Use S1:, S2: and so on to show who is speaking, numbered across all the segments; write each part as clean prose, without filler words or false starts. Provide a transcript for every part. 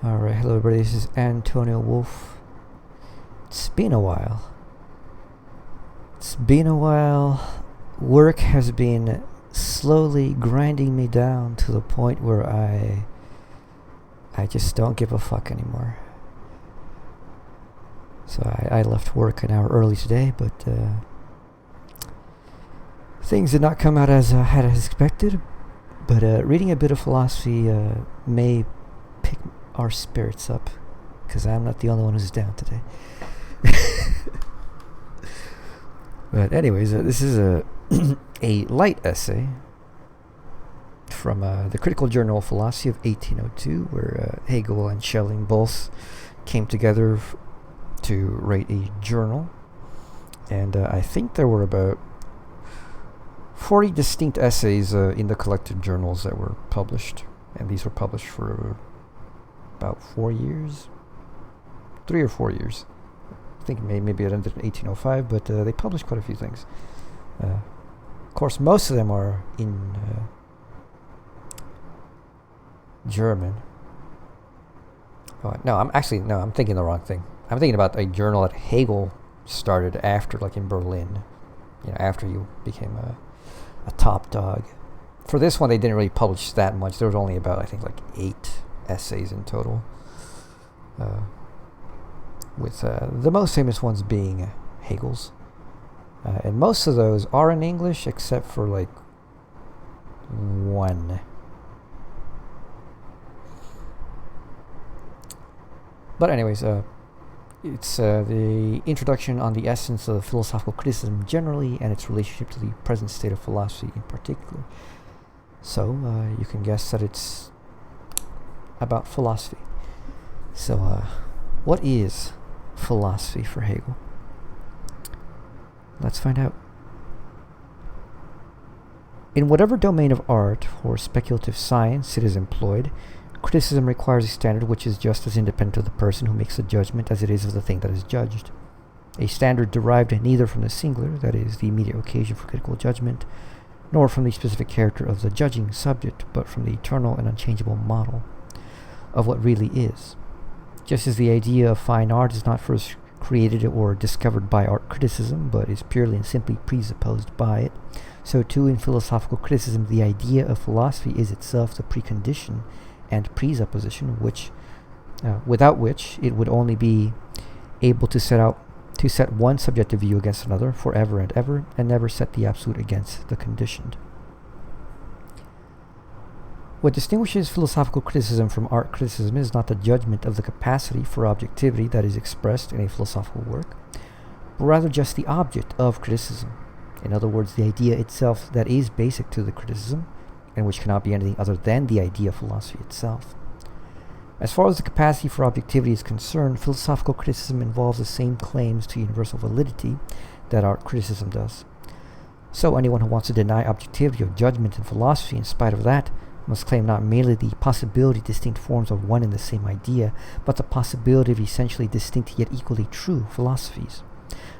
S1: Alright, hello everybody, this is Antonio Wolf. It's been a while. Work has been slowly grinding me down to the point where I just don't give a fuck anymore. So I left work an hour early today, but things did not come out as I had expected. But reading a bit of philosophy may pick our spirits up, because I'm not the only one who's down today. But anyways, this is a a light essay from the Critical Journal of Philosophy of 1802, where Hegel and Schelling both came together to write a journal. And I think there were about 40 distinct essays in the collected journals that were published. And these were published for about 4 years, 3 or 4 years. I think maybe it ended in 1805, but they published quite a few things. Of course, most of them are in German. I'm thinking the wrong thing. I'm thinking about a journal that Hegel started after, like in Berlin, after he became a top dog. For this one, they didn't really publish that much. There was only about, I think, like 8 essays in total, with the most famous ones being Hegel's. And most of those are in English, except for like one. But anyways, it's the introduction on the essence of philosophical criticism generally and its relationship to the present state of philosophy in particular. So you can guess that it's about philosophy. So what is philosophy for Hegel? Let's find out. In whatever domain of art or speculative science it is employed, criticism requires a standard which is just as independent of the person who makes the judgment as it is of the thing that is judged. A standard derived neither from the singular, that is, the immediate occasion for critical judgment, nor from the specific character of the judging subject, but from the eternal and unchangeable model of what really is. Just as the idea of fine art is not first created or discovered by art criticism, but is purely and simply presupposed by it, so too in philosophical criticism the idea of philosophy is itself the precondition and presupposition without which it would only be able to set one subjective view against another forever and ever, and never set the absolute against the conditioned. What distinguishes philosophical criticism from art criticism is not the judgment of the capacity for objectivity that is expressed in a philosophical work, but rather just the object of criticism. In other words, the idea itself that is basic to the criticism, and which cannot be anything other than the idea of philosophy itself. As far as the capacity for objectivity is concerned, philosophical criticism involves the same claims to universal validity that art criticism does. So anyone who wants to deny objectivity of judgment in philosophy in spite of that must claim not merely the possibility of distinct forms of one and the same idea, but the possibility of essentially distinct yet equally true philosophies.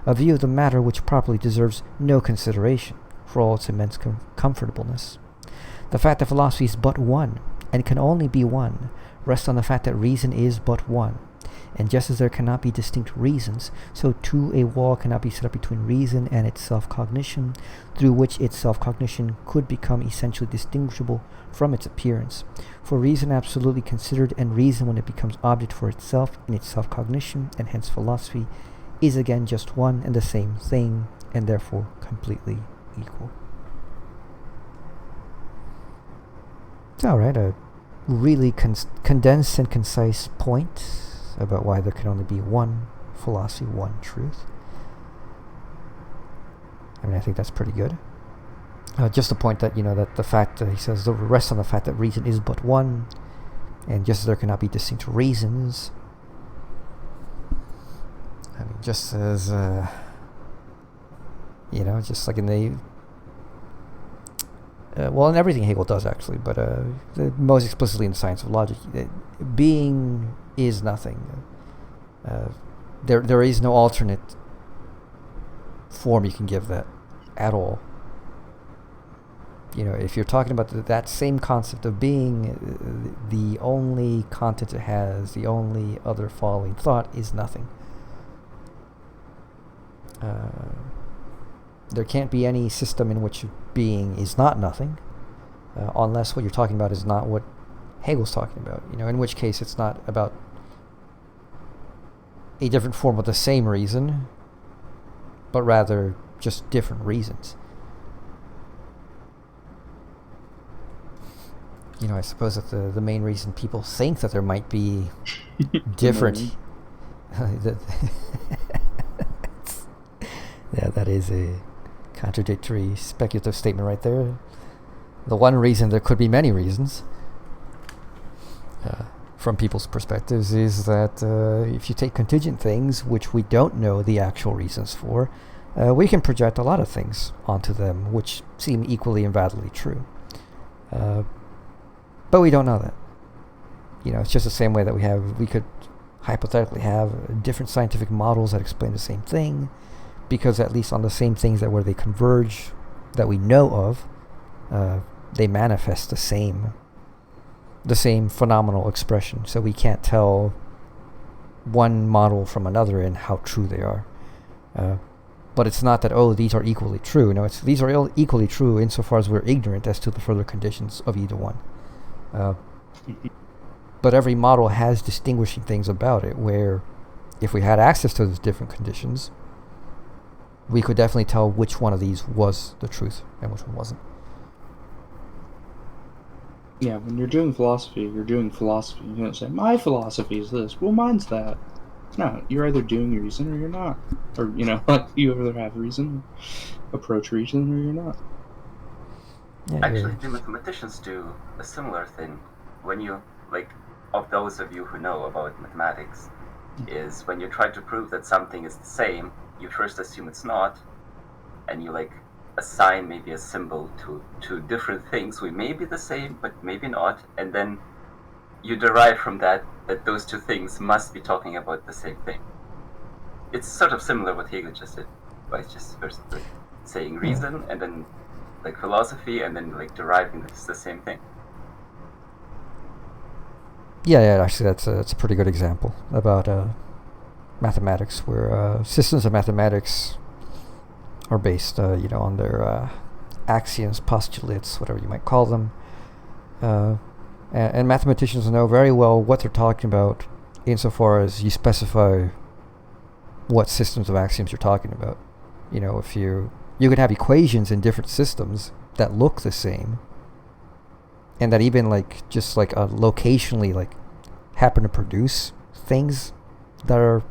S1: A view of the matter which properly deserves no consideration, for all its immense comfortableness. The fact that philosophy is but one, and can only be one, rests on the fact that reason is but one. And just as there cannot be distinct reasons, so too a wall cannot be set up between reason and its self-cognition, through which its self-cognition could become essentially distinguishable from its appearance. For reason absolutely considered, and reason when it becomes object for itself in its self-cognition, and hence philosophy, is again just one and the same thing, and therefore completely equal. It's alright, a really condensed and concise point about why there can only be one philosophy, one truth. I think that's pretty good. Just the point that, that the fact that he says the rests on the fact that reason is but one, and just as there cannot be distinct reasons. Just as, just like in the in everything Hegel does actually, but most explicitly in the science of logic, being is nothing. There is no alternate form you can give that at all. If you're talking about that same concept of being, the only content it has, the only other following thought is nothing. There can't be any system in which being is not nothing, unless what you're talking about is not what Hegel's talking about. In which case it's not about a different form of the same reason, but rather just different reasons. I suppose that the main reason people think that there might be different... Yeah, that is a contradictory, speculative statement right there. The one reason, there could be many reasons, from people's perspectives, is that if you take contingent things, which we don't know the actual reasons for, we can project a lot of things onto them, which seem equally and validly true. But we don't know that. It's just the same way that we could hypothetically have different scientific models that explain the same thing, because at least on the same things where they converge, that we know of, they manifest the same phenomenal expression. So we can't tell one model from another and how true they are. But it's not that, these are equally true. No, these are equally true insofar as we're ignorant as to the further conditions of either one. But every model has distinguishing things about it, where if we had access to those different conditions, we could definitely tell which one of these was the truth and which one wasn't.
S2: Yeah, when you're doing philosophy. You don't say, my philosophy is this. Well, mine's that. No, you're either doing reason or you're not. Or, you either have reason, approach reason, or you're not.
S3: Yeah, actually, the mathematicians do a similar thing. When you, of those of you who know about mathematics, is when you try to prove that something is the same, you first assume it's not, and you assign maybe a symbol to different things. We may be the same, but maybe not, and then you derive from that those two things must be talking about the same thing. It's sort of similar what Hegel just did, by just first saying reason, and then philosophy, and then deriving that it's the same thing.
S1: Yeah, actually that's a pretty good example about mathematics, where systems of mathematics are based, on their axioms, postulates, whatever you might call them. And mathematicians know very well what they're talking about insofar as you specify what systems of axioms you're talking about. If you could have equations in different systems that look the same, and that even locationally happen to produce things that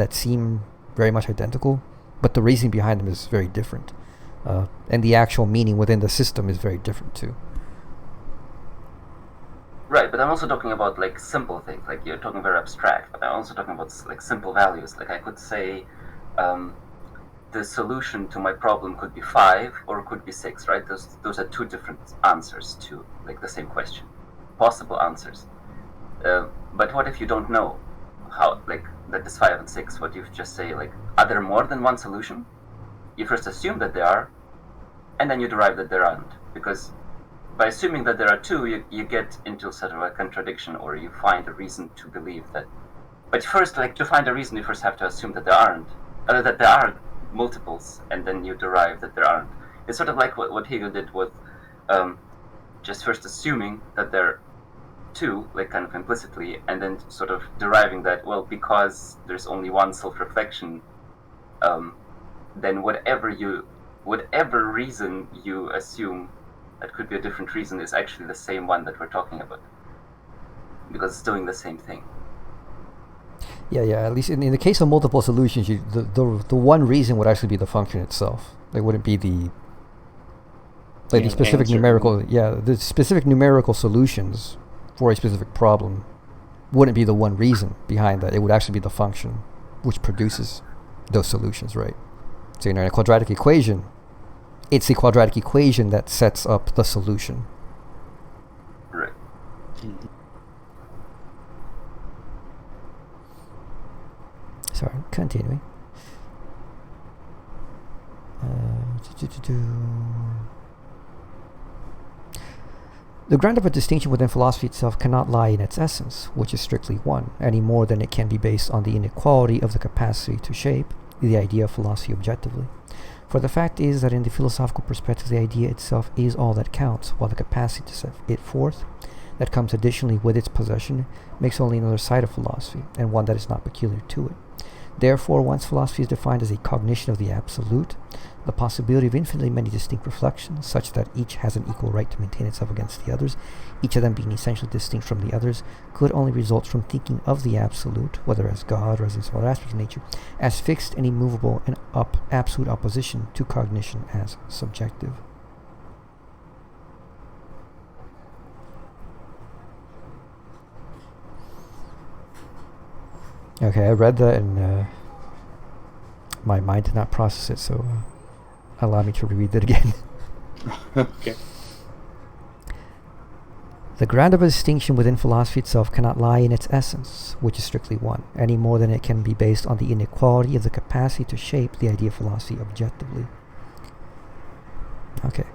S1: seem very much identical, but the reasoning behind them is very different, and the actual meaning within the system is very different too.
S3: Right, but I'm also talking about simple things. You're talking very abstract, but I'm also talking about simple values. I could say the solution to my problem could be 5 or it could be 6, right? Those are two different answers to the same question, possible answers. But what if you don't know how that is 5 and 6? What if you just say are there more than one solution? You first assume that there are, and then you derive that there aren't, because by assuming that there are two, you get into sort of a contradiction, or you find a reason to believe that. But first, to find a reason, you first have to assume that there aren't, that there are multiples, and then you derive that there aren't. It's sort of like what Hegel did with just first assuming that there are two, kind of implicitly, and then sort of deriving that, well, because there's only one self-reflection, then whatever reason you assume that could be a different reason is actually the same one that we're talking about, because it's doing the same thing.
S1: Yeah. At least in the case of multiple solutions, the one reason would actually be the function itself. It wouldn't be the specific numerical. Yeah, the specific numerical solutions for a specific problem wouldn't be the one reason behind that. It would actually be the function which produces those solutions, right? So in a quadratic equation, it's the quadratic equation that sets up the solution.
S3: Right.
S1: Sorry, continuing. The ground of a distinction within philosophy itself cannot lie in its essence, which is strictly one, any more than it can be based on the inequality of the capacity to shape the idea of philosophy objectively. For the fact is that in the philosophical perspective, the idea itself is all that counts, while the capacity to set it forth, that comes additionally with its possession, makes only another side of philosophy, and one that is not peculiar to it. Therefore, once philosophy is defined as a cognition of the absolute, the possibility of infinitely many distinct reflections, such that each has an equal right to maintain itself against the others, each of them being essentially distinct from the others, could only result from thinking of the absolute, whether as God or as in some other aspect of nature, as fixed and immovable in absolute opposition to cognition as subjective. Okay, I read that and my mind did not process it, so allow me to reread that again.
S2: Okay.
S1: The ground of a distinction within philosophy itself cannot lie in its essence, which is strictly one, any more than it can be based on the inequality of the capacity to shape the idea of philosophy objectively. Okay.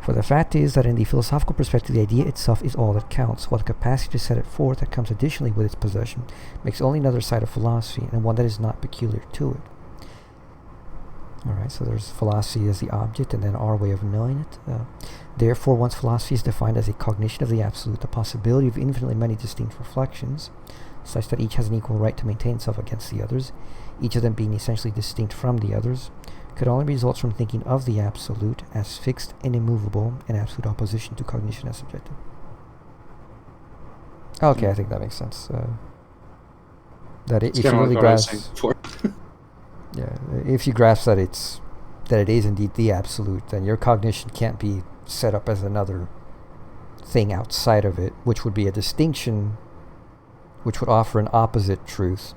S1: For the fact is that in the philosophical perspective, the idea itself is all that counts, while the capacity to set it forth that comes additionally with its possession makes only another side of philosophy, and one that is not peculiar to it. Alright, so there's philosophy as the object, and then our way of knowing it. Therefore, once philosophy is defined as a cognition of the absolute, the possibility of infinitely many distinct reflections, such that each has an equal right to maintain itself against the others, each of them being essentially distinct from the others, could only result from thinking of the absolute as fixed and immovable in absolute opposition to cognition as subjective. Okay, I think that makes sense. That if you really grasp, yeah, if you grasp that it is indeed the absolute, then your cognition can't be set up as another thing outside of it, which would be a distinction, which would offer an opposite truth.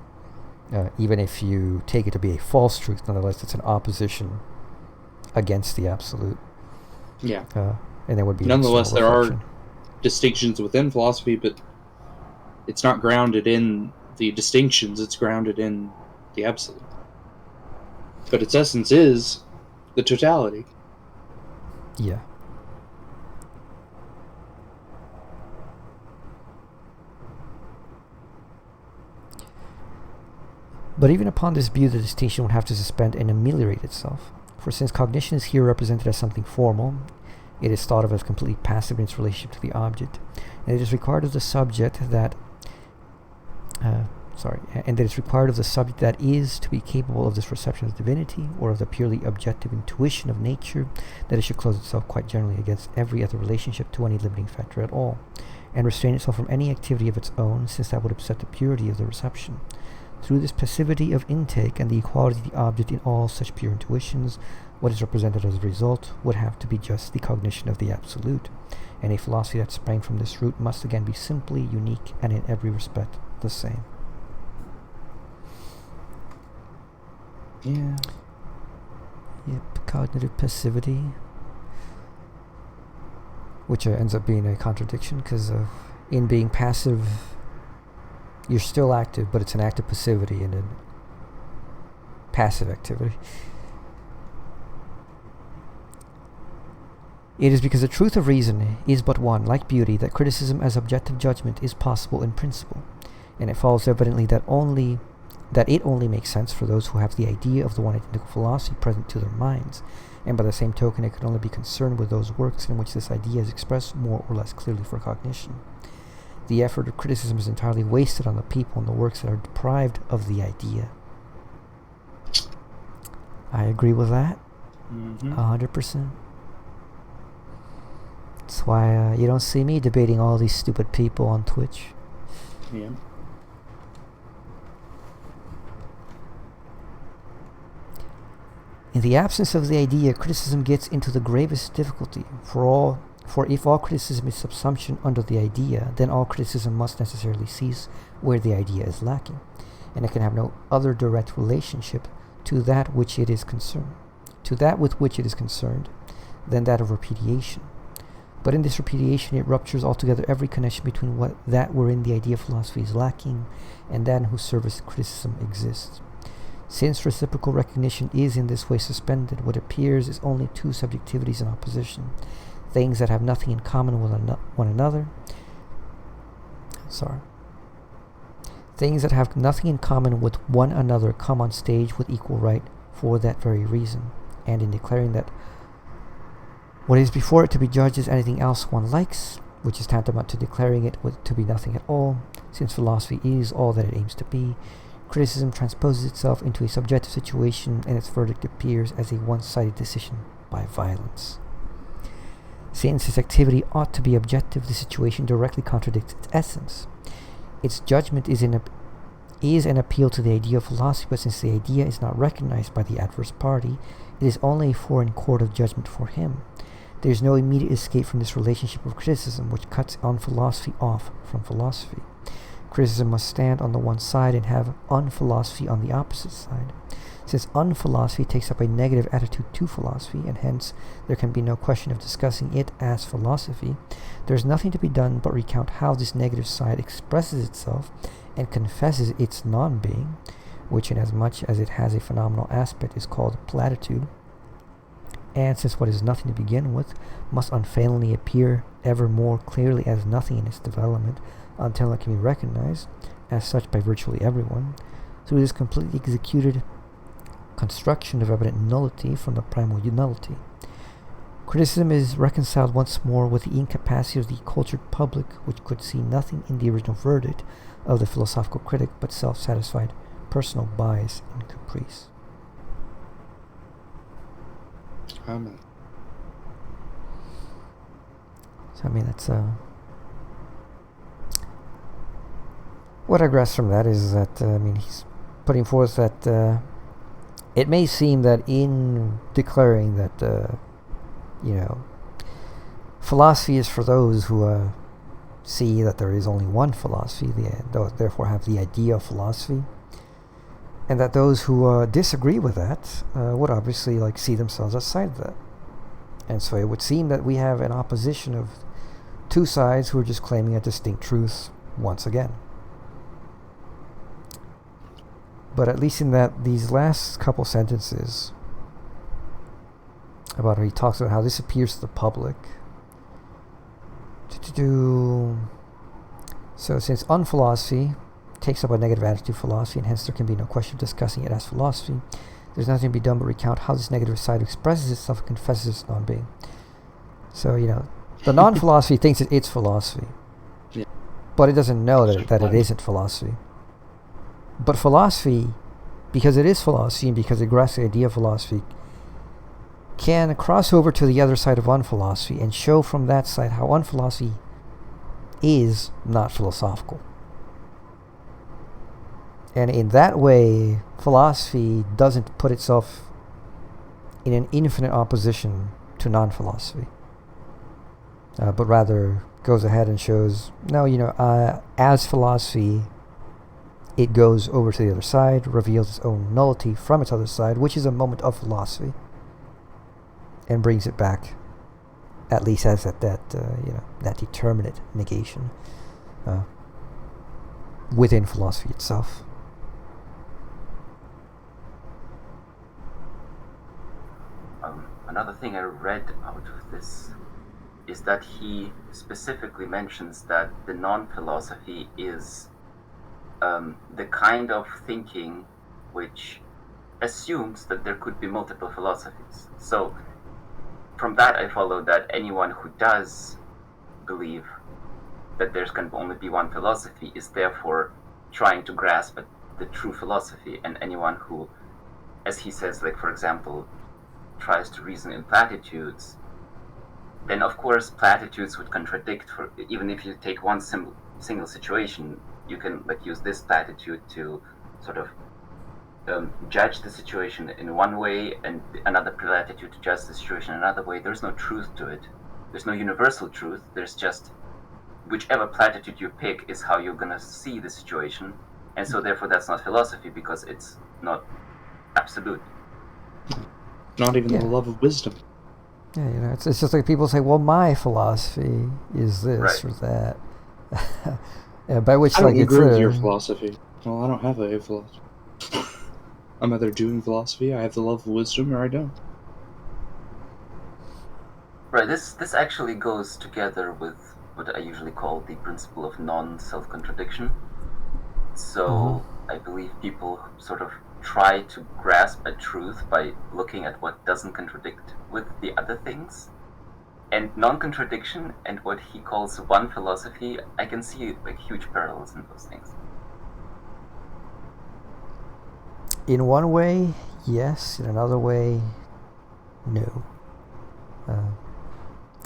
S1: Even if you take it to be a false truth, nonetheless, it's an opposition against the absolute.
S2: Yeah.
S1: And there would be
S2: nonetheless, there are distinctions within philosophy, but it's not grounded in the distinctions, it's grounded in the absolute. But its essence is the totality.
S1: Yeah. But even upon this view, the distinction would have to suspend and ameliorate itself. For since cognition is here represented as something formal, it is thought of as completely passive in its relationship to the object, and it is required of the subject that is to be capable of this reception of divinity, or of the purely objective intuition of nature, that it should close itself quite generally against every other relationship to any limiting factor at all, and restrain itself from any activity of its own, since that would upset the purity of the reception. Through this passivity of intake and the equality of the object in all such pure intuitions, what is represented as a result would have to be just the cognition of the absolute, and a philosophy that sprang from this root must again be simply unique and in every respect the same.
S2: Yeah.
S1: Yep, cognitive passivity, which ends up being a contradiction, because in being passive, you're still active, but it's an active passivity and a passive activity. It is because the truth of reason is but one, like beauty, that criticism as objective judgment is possible in principle, and it follows evidently that it only makes sense for those who have the idea of the one identical philosophy present to their minds, and by the same token it could only be concerned with those works in which this idea is expressed more or less clearly for cognition. The effort of criticism is entirely wasted on the people and the works that are deprived of the idea. I agree with that. 100%. That's why you don't see me debating all these stupid people on Twitch.
S2: Yeah.
S1: In the absence of the idea, criticism gets into the gravest difficulty. For if all criticism is subsumption under the idea, then all criticism must necessarily cease where the idea is lacking, and it can have no other direct relationship to that with which it is concerned, than that of repudiation. But in this repudiation, it ruptures altogether every connection between that wherein the idea of philosophy is lacking and that in whose service criticism exists. Since reciprocal recognition is in this way suspended, what appears is only two subjectivities in opposition, things that have nothing in common with one another. Things that have nothing in common with one another come on stage with equal right for that very reason, and in declaring that what is before it to be judged is anything else one likes, which is tantamount to declaring it to be nothing at all, since philosophy is all that it aims to be. Criticism transposes itself into a subjective situation, and its verdict appears as a one-sided decision by violence. Since its activity ought to be objective, the situation directly contradicts its essence. Its judgment is an appeal to the idea of philosophy, but since the idea is not recognized by the adverse party, it is only a foreign court of judgment for him. There is no immediate escape from this relationship of criticism, which cuts on-philosophy off from philosophy. Criticism must stand on the one side and have unphilosophy on the opposite side. Since unphilosophy takes up a negative attitude to philosophy, and hence there can be no question of discussing it as philosophy, there is nothing to be done but recount how this negative side expresses itself and confesses its non-being, which inasmuch as it has a phenomenal aspect is called platitude, and since what is nothing to begin with must unfailingly appear ever more clearly as nothing in its development until it can be recognized as such by virtually everyone, through this completely executed construction of evident nullity from the primal nullity. Criticism is reconciled once more with the incapacity of the cultured public, which could see nothing in the original verdict of the philosophical critic but self-satisfied personal bias and caprice.
S2: Amen.
S1: So that's what I grasp from that is that he's putting forth that it may seem that in declaring that philosophy is for those who see that there is only one philosophy, therefore have the idea of philosophy, and that those who disagree with that would obviously see themselves outside of that. And so it would seem that we have an opposition of two sides who are just claiming a distinct truth once again. But at least in these last couple sentences about how he talks about how this appears to the public. So since unphilosophy takes up a negative attitude to philosophy, and hence there can be no question of discussing it as philosophy, there's nothing to be done but recount how this negative side expresses itself and confesses its non-being. So, the non-philosophy thinks that it's philosophy.
S2: Yeah.
S1: But it doesn't know that it isn't philosophy. But philosophy, because it is philosophy and because it grasps the idea of philosophy, can cross over to the other side of unphilosophy and show from that side how unphilosophy is not philosophical. And in that way, philosophy doesn't put itself in an infinite opposition to non-philosophy, but rather goes ahead and shows, no, as philosophy, it goes over to the other side, reveals its own nullity from its other side, which is a moment of philosophy, and brings it back, at least as that determinate negation within philosophy itself.
S3: Another thing I read out of this is that he specifically mentions that the non-philosophy is the kind of thinking which assumes that there could be multiple philosophies. So from that I follow that anyone who does believe that there's can only be one philosophy is therefore trying to grasp at the true philosophy, and anyone who, as he says, for example, tries to reason in platitudes, then of course platitudes would contradict. Even if you take one single situation, you can use this platitude to sort of judge the situation in one way, and another platitude to judge the situation another way. There's no truth to it. There's no universal truth. There's just whichever platitude you pick is how you're going to see the situation, and so therefore that's not philosophy because it's not absolute.
S2: Not even the love of wisdom.
S1: Yeah, it's just like people say, well, my philosophy is this or that. Yeah, by which
S2: I don't agree with your philosophy. Well, I don't have a philosophy. I'm either doing philosophy, I have the love of wisdom, or I don't.
S3: Right. This actually goes together with what I usually call the principle of non-self-contradiction. So I believe people sort of try to grasp a truth by looking at what doesn't contradict with the other things. And non-contradiction and what he calls one philosophy, I can see like huge parallels in those things.
S1: In one way, yes. In another way, no.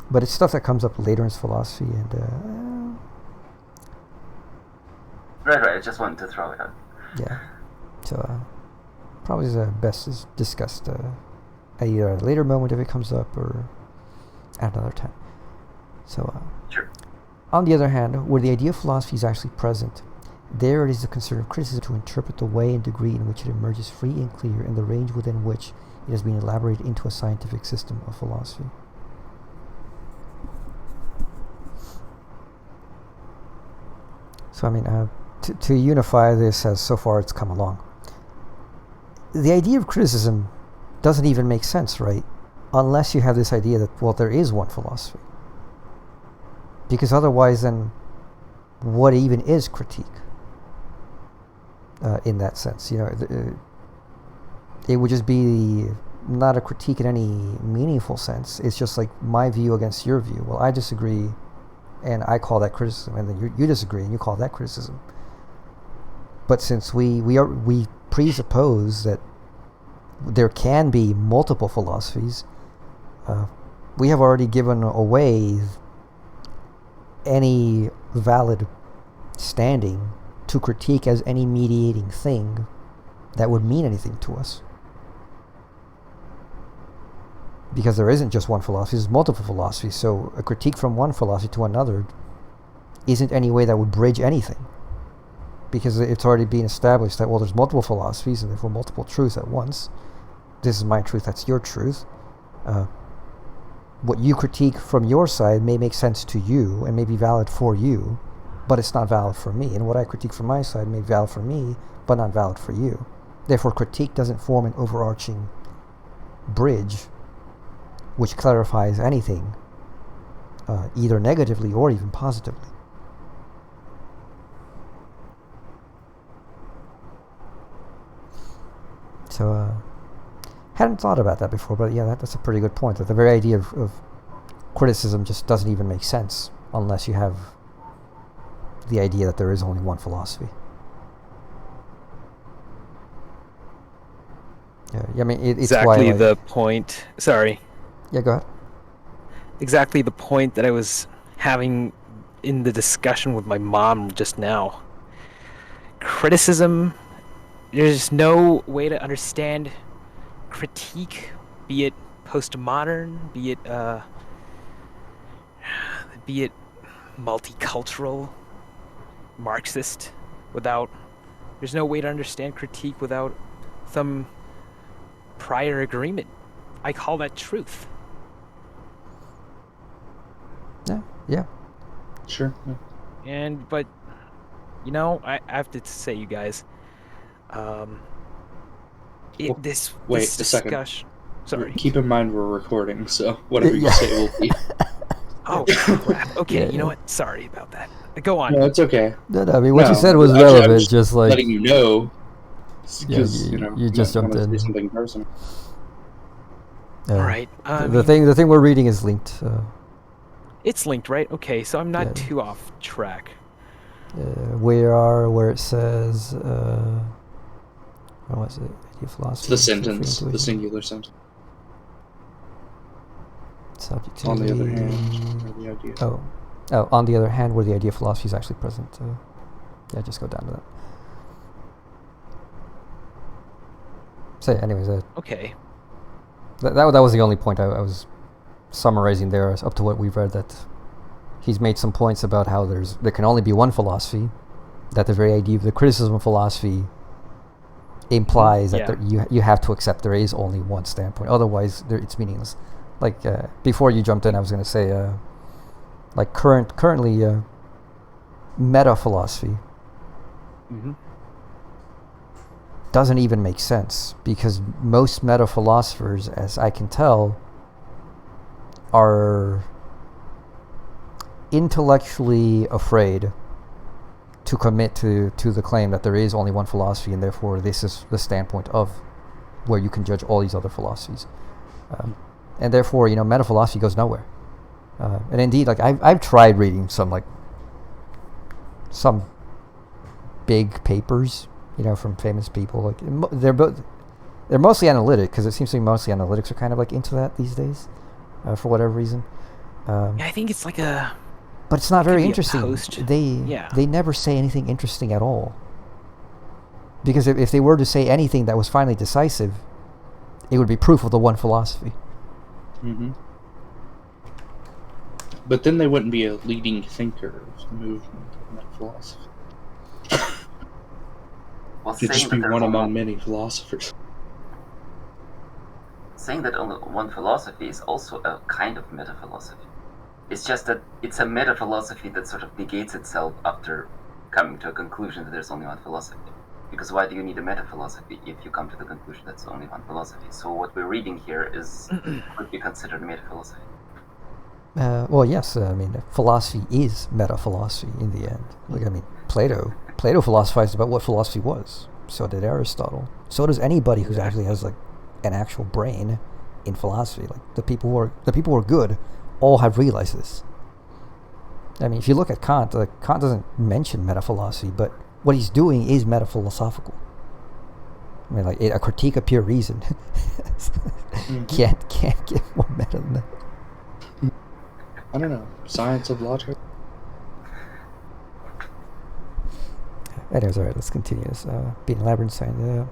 S1: But it's stuff that comes up later in his philosophy, and
S3: Right. I just wanted to throw it out.
S1: yeah. So probably is best is discussed either at a later moment if it comes up or at another time. So
S3: Sure.
S1: on the other hand, where the idea of philosophy is actually present, there it is the concern of criticism to interpret the way and degree in which it emerges free and clear in the range within which it has been elaborated into a scientific system of philosophy. So I mean, to unify this as so far it's come along, the idea of criticism doesn't even make sense, right? Unless you have this idea that, well, there is one philosophy. Because otherwise, then, what even is critique? In that sense, it would just be not a critique in any meaningful sense. It's just like my view against your view. Well, I disagree, and I call that criticism, and then you disagree, and you call that criticism. But since we presuppose that there can be multiple philosophies, we have already given away any valid standing to critique as any mediating thing that would mean anything to us. Because there isn't just one philosophy, there's multiple philosophies, so a critique from one philosophy to another isn't any way that would bridge anything. Because it's already been established that, well, there's multiple philosophies and therefore multiple truths at once. This is my truth, that's your truth. What you critique from your side may make sense to you and may be valid for you, but it's not valid for me. And what I critique from my side may be valid for me, but not valid for you. Therefore, critique doesn't form an overarching bridge which clarifies anything, either negatively or even positively. So, hadn't thought about that before, but yeah, that's a pretty good point. That the very idea of criticism just doesn't even make sense unless you have the idea that there is only one philosophy. Yeah, I mean, it's
S4: exactly
S1: why,
S4: the point. Sorry.
S1: Yeah, go ahead.
S4: Exactly the point that I was having in the discussion with my mom just now. Criticism, there's no way to understand critique, be it postmodern, be it multicultural, Marxist, there's no way to understand critique without some prior agreement. I call that truth.
S1: Yeah.
S2: Sure. Yeah.
S4: But I have to say, you guys, this discussion. Sorry.
S2: Keep in mind we're recording, so whatever you say will be.
S4: Oh crap! Okay,
S1: Yeah.
S4: You know what? Sorry about that. Go on.
S2: No, it's okay.
S1: No, I mean, what you said was
S2: actually,
S1: relevant, just like
S2: letting you know. Because
S1: you just jumped in.
S2: Say something personal.
S4: All right.
S1: The thing we're reading is linked.
S4: It's linked, right? Okay, so I'm not too off track.
S1: We are where it says. What was it? Idea philosophy.
S2: It's the sentence, the singular sentence.
S1: Subjectivity.
S2: On the other hand, or the idea.
S1: Oh, on the other hand, where the idea of philosophy is actually present. Yeah, just go down to that. So, anyways,
S4: okay.
S1: That was the only point I was summarizing there, up to what we've read. That he's made some points about how there can only be one philosophy. That the very idea of the criticism of philosophy implies that you have to accept there is only one standpoint. Otherwise, it's meaningless. Like before you jumped in, I was going to say, like currently, meta philosophy doesn't even make sense, because most meta philosophers, as I can tell, are intellectually afraid to commit to the claim that there is only one philosophy, and therefore this is the standpoint of where you can judge all these other philosophies. And therefore, meta-philosophy goes nowhere. And indeed, like I've tried reading some big papers, from famous people. Like they're mostly analytic, because it seems to me mostly analytics are kind of like into that these days, for whatever reason.
S4: Yeah, I think it's like a.
S1: But it's not very
S4: be a
S1: interesting.
S4: post.
S1: They never say anything interesting at all. Because if they were to say anything that was finally decisive, it would be proof of the one philosophy.
S2: Mm-hmm. But then they wouldn't be a leading thinker of the movement in that philosophy.
S3: Well,
S2: It'd just be one among many philosophers.
S3: Saying that only one philosophy is also a kind of meta-philosophy. It's just that it's a meta-philosophy that sort of negates itself after coming to a conclusion that there's only one philosophy. Because why do you need a meta-philosophy if you come to the conclusion that's only one philosophy? So what we're reading here could be considered meta-philosophy.
S1: Well, yes. Philosophy is meta-philosophy in the end. Plato philosophized about what philosophy was. So did Aristotle. So does anybody who actually has an actual brain in philosophy. Like the people who are good all have realized this. If you look at Kant, Kant doesn't mention meta-philosophy, but what he's doing is meta-philosophical. A critique of pure reason can't get more meta than that.
S2: I don't know. Science of logic?
S1: Anyways, alright, let's continue this. Being a labyrinth science.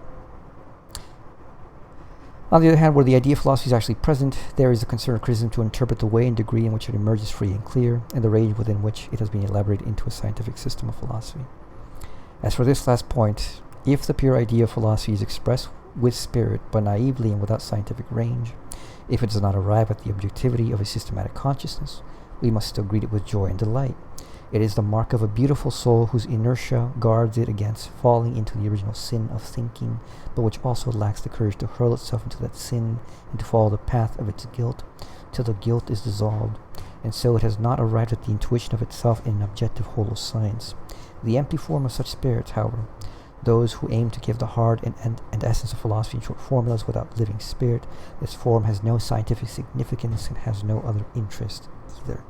S1: On the other hand, where the idea of philosophy is actually present, there is a concern of criticism to interpret the way and degree in which it emerges free and clear, and the range within which it has been elaborated into a scientific system of philosophy. As for this last point, if the pure idea of philosophy is expressed with spirit, but naively and without scientific range, if it does not arrive at the objectivity of a systematic consciousness, we must still greet it with joy and delight. It is the mark of a beautiful soul whose inertia guards it against falling into the original sin of thinking, but which also lacks the courage to hurl itself into that sin and to follow the path of its guilt, till the guilt is dissolved, and so it has not arrived at the intuition of itself in an objective whole of science. The empty form of such spirits, however, those who aim to give the heart and essence of philosophy in short formulas without living spirit, this form has no scientific significance and has no other interest either.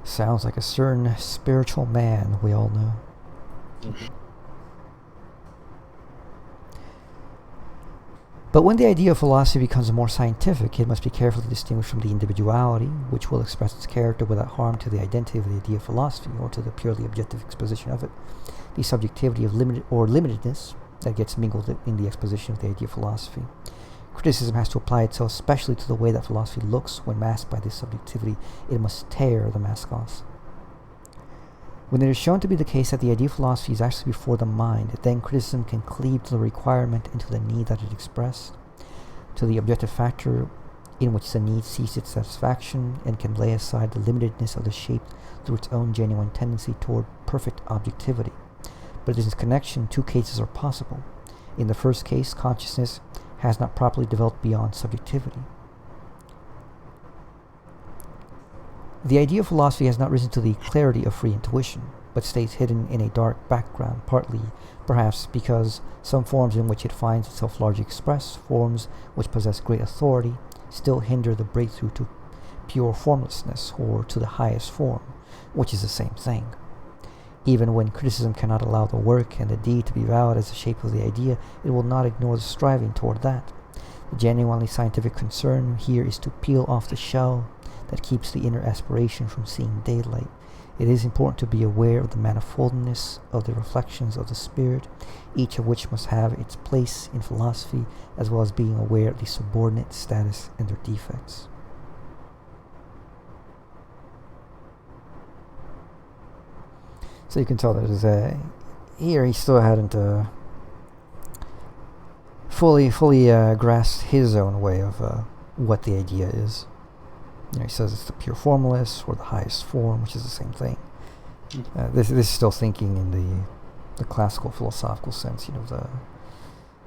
S1: Sounds like a certain spiritual man we all know.
S2: Mm-hmm.
S1: But when the idea of philosophy becomes more scientific, it must be carefully distinguished from the individuality, which will express its character without harm to the identity of the idea of philosophy, or to the purely objective exposition of it. The subjectivity of limitedness that gets mingled in the exposition of the idea of philosophy. Criticism has to apply itself especially to the way that philosophy looks when masked by this subjectivity. It must tear the mask off. When it is shown to be the case that the idea of philosophy is actually before the mind, then criticism can cleave to the requirement and to the need that it expressed, to the objective factor in which the need sees its satisfaction, and can lay aside the limitedness of the shape through its own genuine tendency toward perfect objectivity. But in this connection, two cases are possible. In the first case, consciousness has not properly developed beyond subjectivity. The idea of philosophy has not risen to the clarity of free intuition, but stays hidden in a dark background, partly, perhaps, because some forms in which it finds itself largely expressed, forms which possess great authority, still hinder the breakthrough to pure formlessness, or to the highest form, which is the same thing. Even when criticism cannot allow the work and the deed to be valid as the shape of the idea, it will not ignore the striving toward that. The genuinely scientific concern here is to peel off the shell that keeps the inner aspiration from seeing daylight. It is important to be aware of the manifoldness of the reflections of the spirit, each of which must have its place in philosophy, as well as being aware of the subordinate status and their defects. So you can tell that here he still hadn't fully grasped his own way of what the idea is. He says it's the pure formless or the highest form, which is the same thing. This is still thinking in the classical philosophical sense.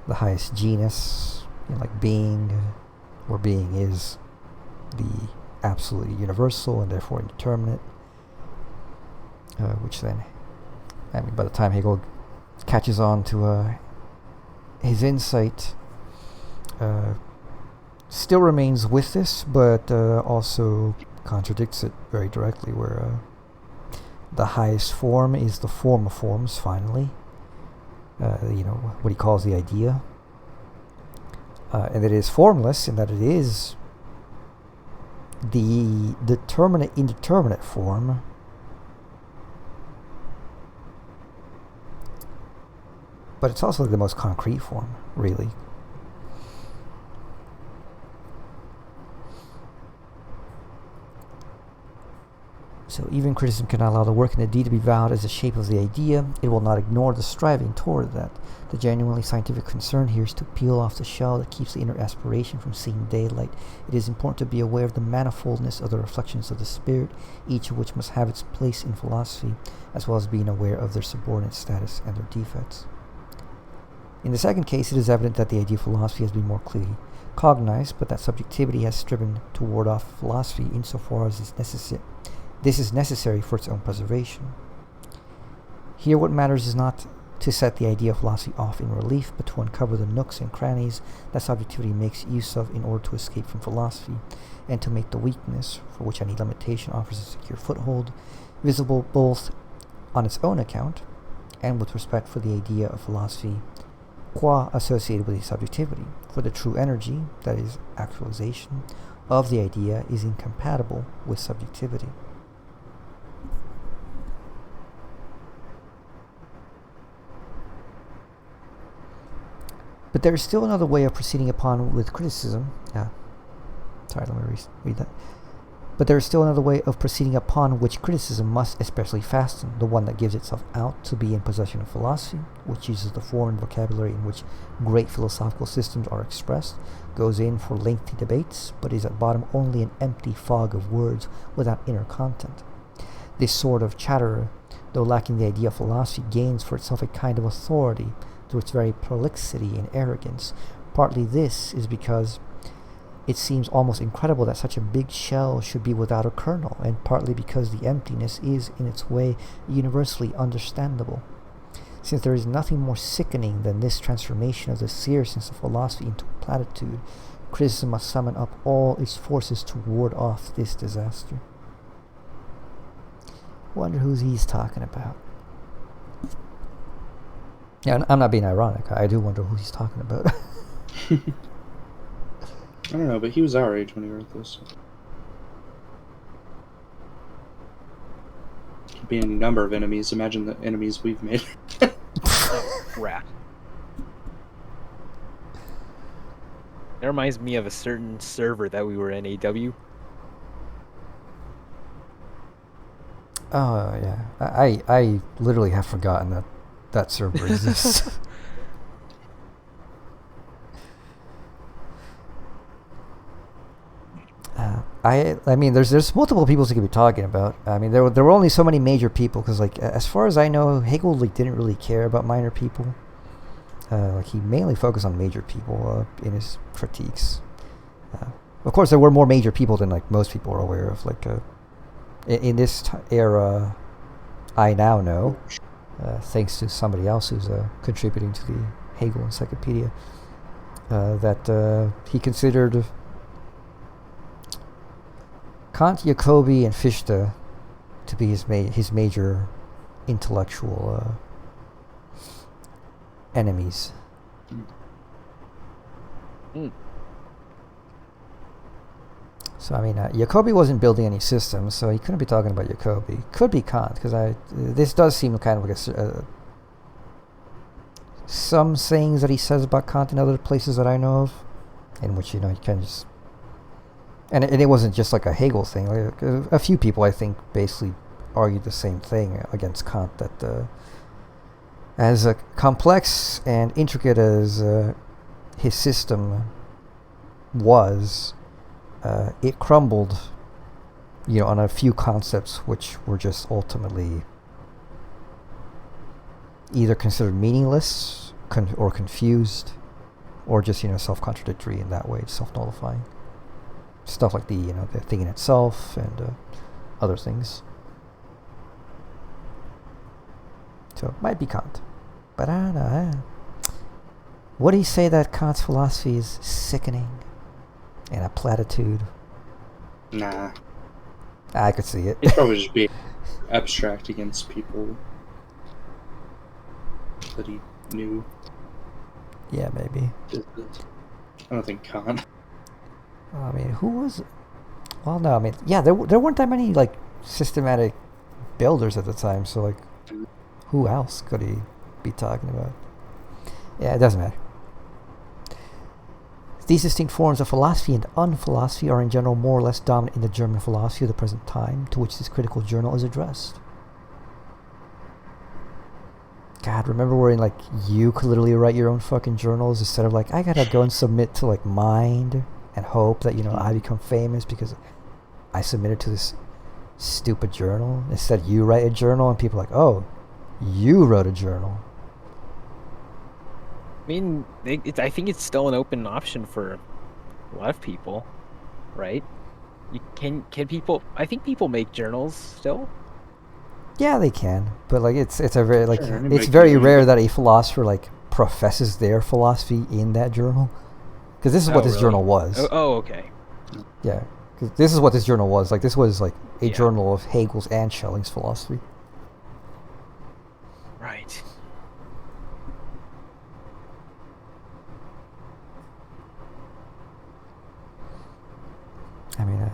S1: The highest genus like being, where being is the absolutely universal and therefore indeterminate, which then, I mean, by the time Hegel catches on to his insight, still remains with this, but also contradicts it very directly, where the highest form is the form of forms, finally. What he calls the idea. And it is formless in that it is the indeterminate form, but it's also the most concrete form, really. So even criticism cannot allow the work and the deed to be valued as the shape of the idea. It will not ignore the striving toward that. The genuinely scientific concern here is to peel off the shell that keeps the inner aspiration from seeing daylight. It is important to be aware of the manifoldness of the reflections of the spirit, each of which must have its place in philosophy, as well as being aware of their subordinate status and their defects. In the second case, it is evident that the idea of philosophy has been more clearly cognized, but that subjectivity has striven to ward off philosophy insofar as this is necessary for its own preservation. Here what matters is not to set the idea of philosophy off in relief, but to uncover the nooks and crannies that subjectivity makes use of in order to escape from philosophy, and to make the weakness, for which any limitation offers a secure foothold, visible both on its own account and with respect for the idea of philosophy qua associated with the subjectivity. For the true energy, that is, actualization, of the idea is incompatible with subjectivity. But there is still another way of proceeding upon with criticism. Sorry, let me read that. But there is still another way of proceeding upon which criticism must especially fasten, the one that gives itself out to be in possession of philosophy, which uses the form and vocabulary in which great philosophical systems are expressed, goes in for lengthy debates, but is at bottom only an empty fog of words without inner content. This sort of chatterer, though lacking the idea of philosophy, gains for itself a kind of authority through its very prolixity and arrogance. Partly this is because it seems almost incredible that such a big shell should be without a kernel, and partly because the emptiness is, in its way, universally understandable. Since there is nothing more sickening than this transformation of the seriousness of philosophy into platitude, criticism must summon up all its forces to ward off this disaster. Wonder who he's talking about. Yeah, I'm not being ironic. I do wonder who he's talking about.
S2: I don't know, but he was our age when he wrote this. Could be any number of enemies. Imagine the enemies we've made.
S4: Oh, crap. That reminds me of a certain server that we were in, AW.
S1: Oh, yeah. I literally have forgotten that server exists. I mean, there's multiple people to be talking about. I mean, there were only so many major people, because, like, as far as I know, Hegel didn't really care about minor people. He mainly focused on major people in his critiques. Of course, there were more major people than, like, most people are aware of. Like, in this era, I now know, thanks to somebody else who's contributing to the Hegel Encyclopedia, that he considered Kant, Jacobi, and Fichte to be his major intellectual enemies. So, I mean, Jacobi wasn't building any systems, so he couldn't be talking about Jacobi. Could be Kant, because this does seem kind of like some sayings that he says about Kant in other places that I know of, in which, he kind of just... And it wasn't just like a Hegel thing. Like, a few people, I think, basically argued the same thing against Kant, that as complex and intricate as his system was, it crumbled, on a few concepts which were just ultimately either considered meaningless or confused, or just self-contradictory in that way, self-nullifying. Stuff like the thing in itself and other things. So it might be Kant, but I don't know. Would he say that Kant's philosophy is sickening and a platitude?
S2: Nah.
S1: I could see it.
S2: It'd probably just be abstract against people that he knew.
S1: Yeah, maybe.
S2: I don't think Kant.
S1: I mean, who was... Well, no, I mean, yeah, there weren't that many, like, systematic builders at the time, so, like, who else could he be talking about? Yeah, it doesn't matter. These distinct forms of philosophy and unphilosophy are in general more or less dominant in the German philosophy of the present time, to which this critical journal is addressed. God, remember when, like, you could literally write your own fucking journals instead of, like, I gotta go and submit to, like, Mind and hope that, I become famous because I submitted to this stupid journal. Instead, you write a journal and people are like, oh, you wrote a journal.
S4: I mean, I think it's still an open option for a lot of people, right? Can people? I think people make journals still.
S1: Yeah, they can, but like it's a very like
S2: Sure,
S1: it's very rare that a philosopher like professes their philosophy in that journal, because this is what this
S4: really?
S1: journal was.
S4: Oh, okay.
S1: Yeah, because this is what this journal was. Like this was like a
S4: Yeah.
S1: journal of Hegel's and Schelling's philosophy.
S4: Right.
S1: I mean,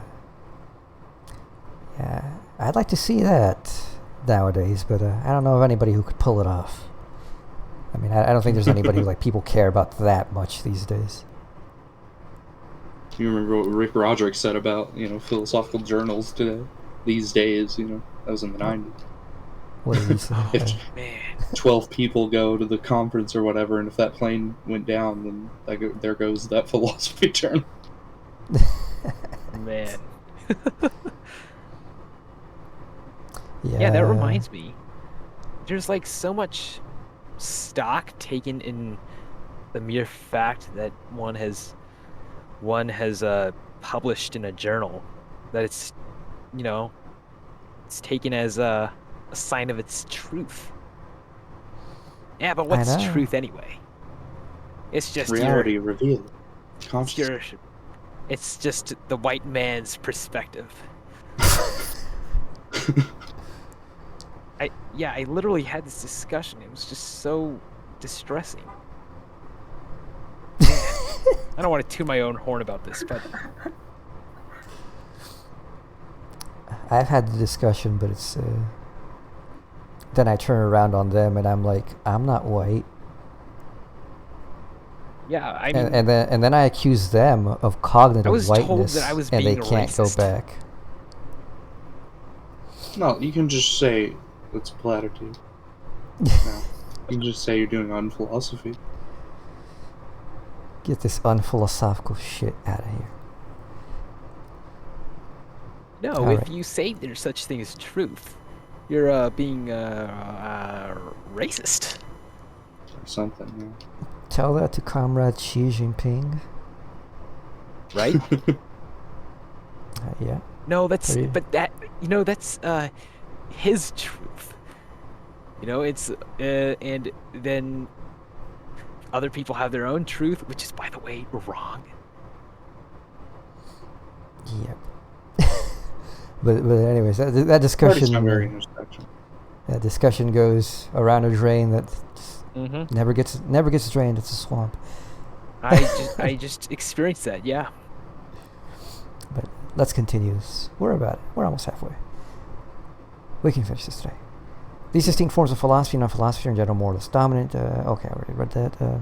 S1: yeah, I'd like to see that nowadays, but I don't know of anybody who could pull it off. I mean, I don't think there's anybody who, like, people care about that much these days.
S2: You remember what Rick Roderick said about, philosophical journals today? These days, that was in the 90s.
S1: What did he say?
S2: If
S4: Man.
S2: 12 people go to the conference or whatever, and if that plane went down, then there goes that philosophy journal.
S4: Man.
S1: Yeah,
S4: that reminds me. There's like so much stock taken in the mere fact that one has published in a journal, that it's it's taken as a sign of its truth. Yeah, but what's
S1: know.
S4: truth anyway? It's just
S2: Reality revealed.
S4: it's just the white man's perspective. I literally had this discussion. It was just so distressing. Man, I don't want to toot my own horn about this, but
S1: I've had the discussion, but it's then I turn around on them and I'm like, I'm not white.
S4: yeah, I mean,
S1: And then I accuse them of cognitive
S4: I was told
S1: whiteness,
S4: that I was
S1: and they
S4: being
S1: can't
S4: racist.
S1: go back.
S2: No, you can just say it's a platitude. No. You can just say you're doing unphilosophy.
S1: Get this unphilosophical shit out of here.
S4: No,
S1: All
S4: if
S1: right.
S4: you say there's such thing as truth, you're being racist.
S2: Or something,
S1: Tell that to Comrade Xi Jinping.
S4: Right?
S1: Yeah.
S4: No, that's
S1: Are you-
S4: but that that's his truth. It's and then other people have their own truth, which is, by the way, wrong.
S1: Yep. but anyways, that
S2: Party's
S1: discussion
S2: not very introspection.
S1: that discussion goes around a drain that
S4: Mm-hmm.
S1: never gets drained. It's a swamp.
S4: I just experienced that. Yeah.
S1: But let's continue this. We're almost halfway. We can finish this today. These distinct forms of philosophy and non-philosophy are in general more or less dominant. Okay, I already read that.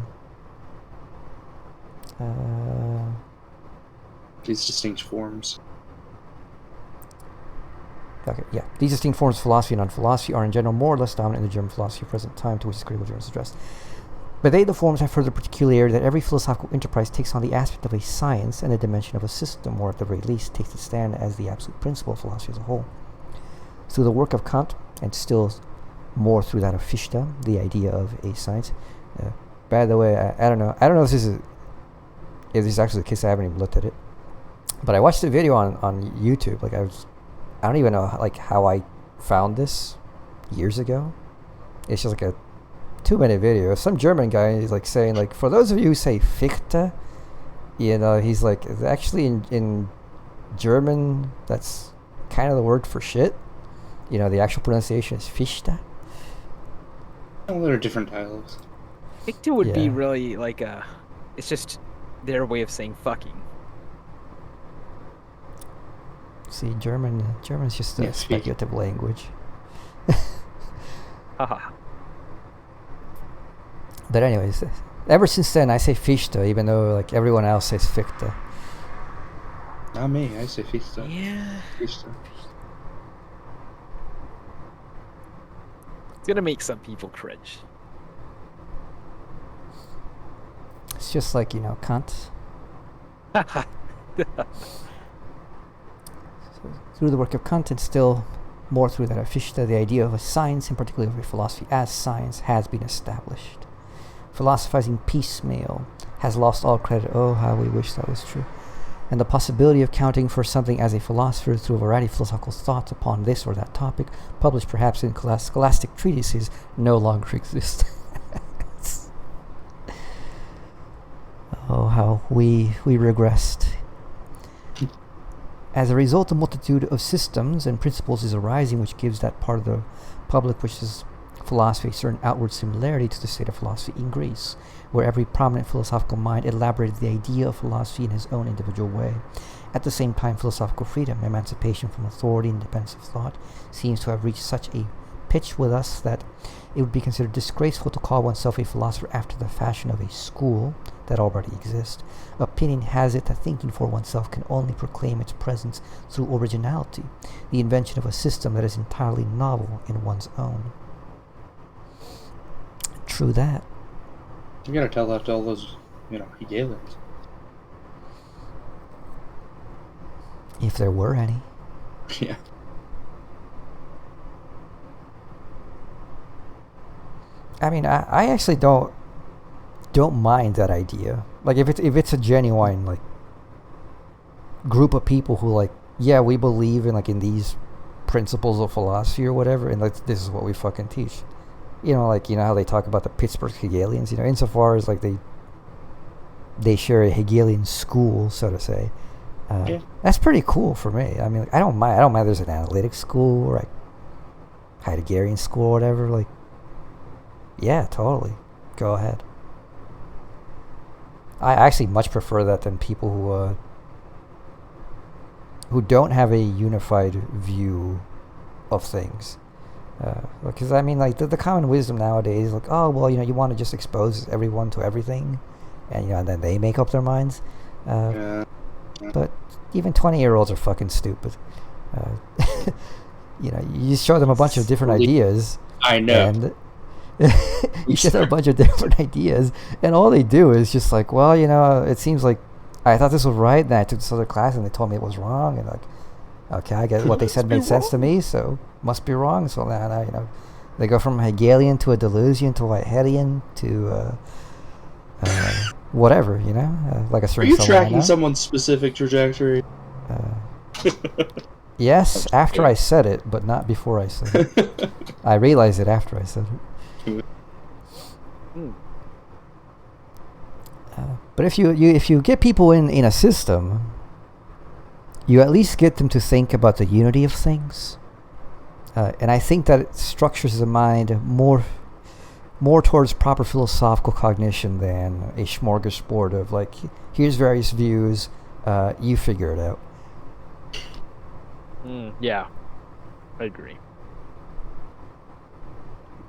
S2: These distinct forms.
S1: Okay, yeah. These distinct forms of philosophy and non-philosophy are in general more or less dominant in the German philosophy of present time, to which this critical journal is addressed. But the forms have further particularity that every philosophical enterprise takes on the aspect of a science and a dimension of a system, or at the very least takes its stand as the absolute principle of philosophy as a whole. Through the work of Kant, and still more through that of Fichte, the idea of a science. By the way, I don't know if this is If this is actually the case, I haven't even looked at it. But I watched a video on YouTube. Like I don't even know like how I found this years ago. It's just like a 2-minute video. Some German guy is like saying like, for those of you who say Fichte, you know, he's like, actually in German that's kind of the word for shit. You know, the actual pronunciation is Fichte.
S2: Well, there are different dialects.
S4: Fichte would be
S1: Yeah.
S4: really like it's just their way of saying fucking.
S1: See, German's just a
S2: Yeah,
S1: speculative language.
S4: Haha.
S1: But anyways, ever since then I say Fichte, even though like everyone else says Fichte.
S2: Not me. I say Fichte.
S4: Yeah.
S2: Fichte.
S4: It's gonna make some people cringe.
S1: It's just like, you know, Kant. Through the work of Kant and still more through that of Fichte, the idea of a science, in particular of a philosophy as science, has been established. Philosophizing piecemeal has lost all credit. Oh, how we wish that was true. And the possibility of counting for something as a philosopher through a variety of philosophical thoughts upon this or that topic, published perhaps in scholastic treatises, no longer exists. Oh, how we regressed. As a result, a multitude of systems and principles is arising, which gives that part of the public which is philosophy a certain outward similarity to the state of philosophy in Greece, where every prominent philosophical mind elaborated the idea of philosophy in his own individual way. At the same time, philosophical freedom, emancipation from authority, independence of thought, seems to have reached such a pitch with us that it would be considered disgraceful to call oneself a philosopher after the fashion of a school that already exists. Opinion has it that thinking for oneself can only proclaim its presence through originality, the invention of a system that is entirely novel in one's own. True that.
S2: You gotta tell that to all those, Hegelians.
S1: If there were any.
S2: Yeah.
S1: I mean, I actually don't mind that idea. Like if it's a genuine like group of people who like, yeah, we believe in like in these principles of philosophy or whatever, and like this is what we fucking teach. You know, like, you know how they talk about the Pittsburgh Hegelians, you know, insofar as like they share a Hegelian school, so to say.
S2: Yeah.
S1: That's pretty cool for me. I mean, like, I don't mind there's an analytic school or like Heideggerian school or whatever. Like, yeah, totally. Go ahead. I actually much prefer that than people who don't have a unified view of things. Because I mean, like the common wisdom nowadays is like, oh well, you know, you want to just expose everyone to everything, and and then they make up their minds. But even 20-year-olds are fucking stupid. You just show them a bunch of different ideas.
S2: I know.
S1: And you show them a bunch of different ideas, and all they do is just like, well, it seems like I thought this was right, and I took this other class, and they told me it was wrong, and like, okay, I guess what they said made sense to me, so must be wrong. So now, they go from Hegelian to a Deleuzian to a Whiteheadian to whatever, like a
S2: Are
S1: certain.
S2: you tracking someone's specific trajectory?
S1: Yes, after I said it, but not before I said it. I realized it after I said it. But if you get people in a system, you at least get them to think about the unity of things, and I think that it structures the mind more towards proper philosophical cognition than a smorgasbord of like, here's various views, you figure it out.
S4: Yeah, I agree.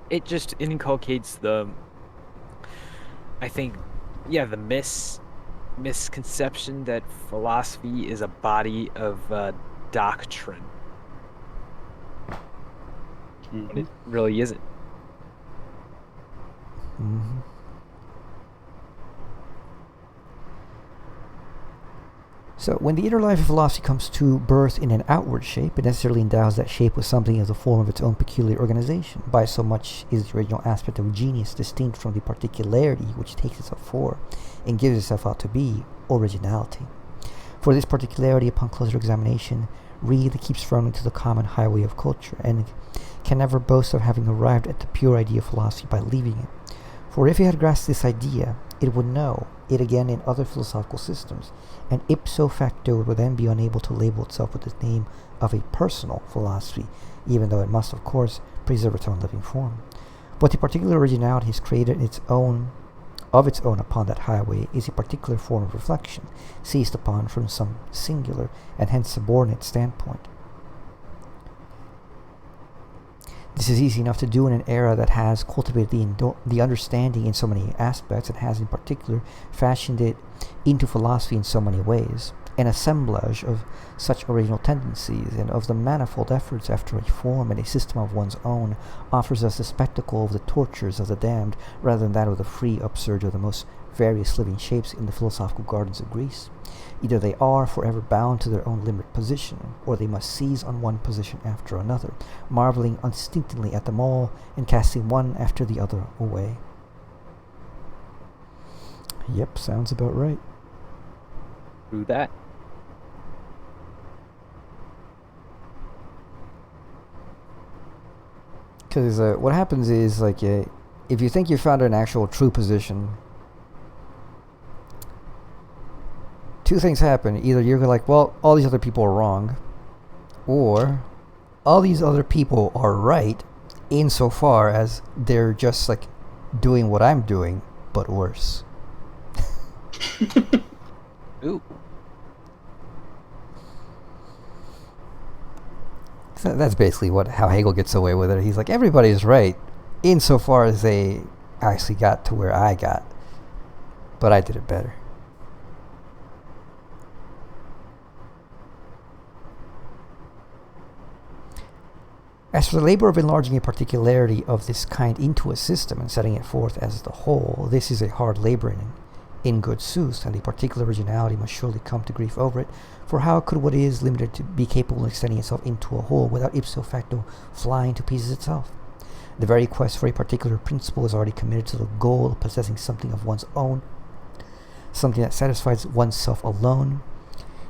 S4: It just inculcates the misconception that philosophy is a body of doctrine.
S2: Mm-hmm.
S4: When it really isn't.
S1: Mm-hmm. So, when the inner life of philosophy comes to birth in an outward shape, it necessarily endows that shape with something as a form of its own peculiar organization. By so much is the original aspect of genius distinct from the particularity which takes itself for and gives itself out to be originality. For this particularity, upon closer examination, really keeps firmly to the common highway of culture, and can never boast of having arrived at the pure idea of philosophy by leaving it. For if it had grasped this idea, it would know it again in other philosophical systems, and ipso facto would then be unable to label itself with the name of a personal philosophy, even though it must, of course, preserve its own living form. But the particular originality is created of its own upon that highway is a particular form of reflection, seized upon from some singular and hence subordinate standpoint. This is easy enough to do in an era that has cultivated the understanding in so many aspects and has in particular fashioned it into philosophy in so many ways. An assemblage of such original tendencies and of the manifold efforts after a form and a system of one's own offers us the spectacle of the tortures of the damned rather than that of the free upsurge of the most various living shapes in the philosophical gardens of Greece. Either they are forever bound to their own limited position, or they must seize on one position after another, marveling unstintingly at them all and casting one after the other away. Yep, sounds about right.
S4: True that.
S1: Because what happens is, like, if you think you found an actual true position, two things happen. Either you're like, well, all these other people are wrong, or all these other people are right insofar as they're just, like, doing what I'm doing, but worse.
S4: Ooh.
S1: So that's basically how Hegel gets away with it. He's like, everybody's right insofar as they actually got to where I got, but I did it better. As for the labor of enlarging a particularity of this kind into a system and setting it forth as the whole, this is a hard labor in good sooth, and a particular originality must surely come to grief over it, for how could what is limited to be capable of extending itself into a whole without ipso facto flying to pieces itself? The very quest for a particular principle is already committed to the goal of possessing something of one's own, something that satisfies oneself alone,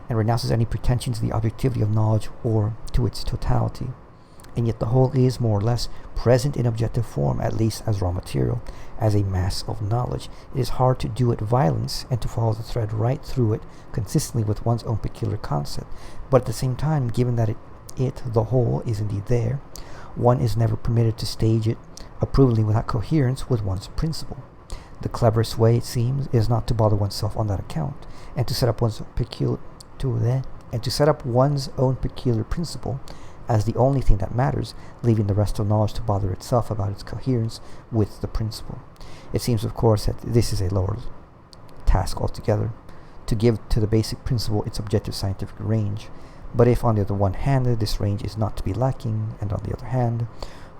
S1: and renounces any pretension to the objectivity of knowledge or to its totality. And yet the whole is more or less present in objective form, at least as raw material, as a mass of knowledge. It is hard to do it violence and to follow the thread right through it consistently with one's own peculiar concept. But at the same time, given that the whole, is indeed there, one is never permitted to stage it approvingly without coherence with one's principle. The cleverest way, it seems, is not to bother oneself on that account, and to set up one's own peculiar principle as the only thing that matters, leaving the rest of knowledge to bother itself about its coherence with the principle. It seems, of course, that this is a lower task altogether, to give to the basic principle its objective scientific range. But if, on the other one hand, this range is not to be lacking, and on the other hand,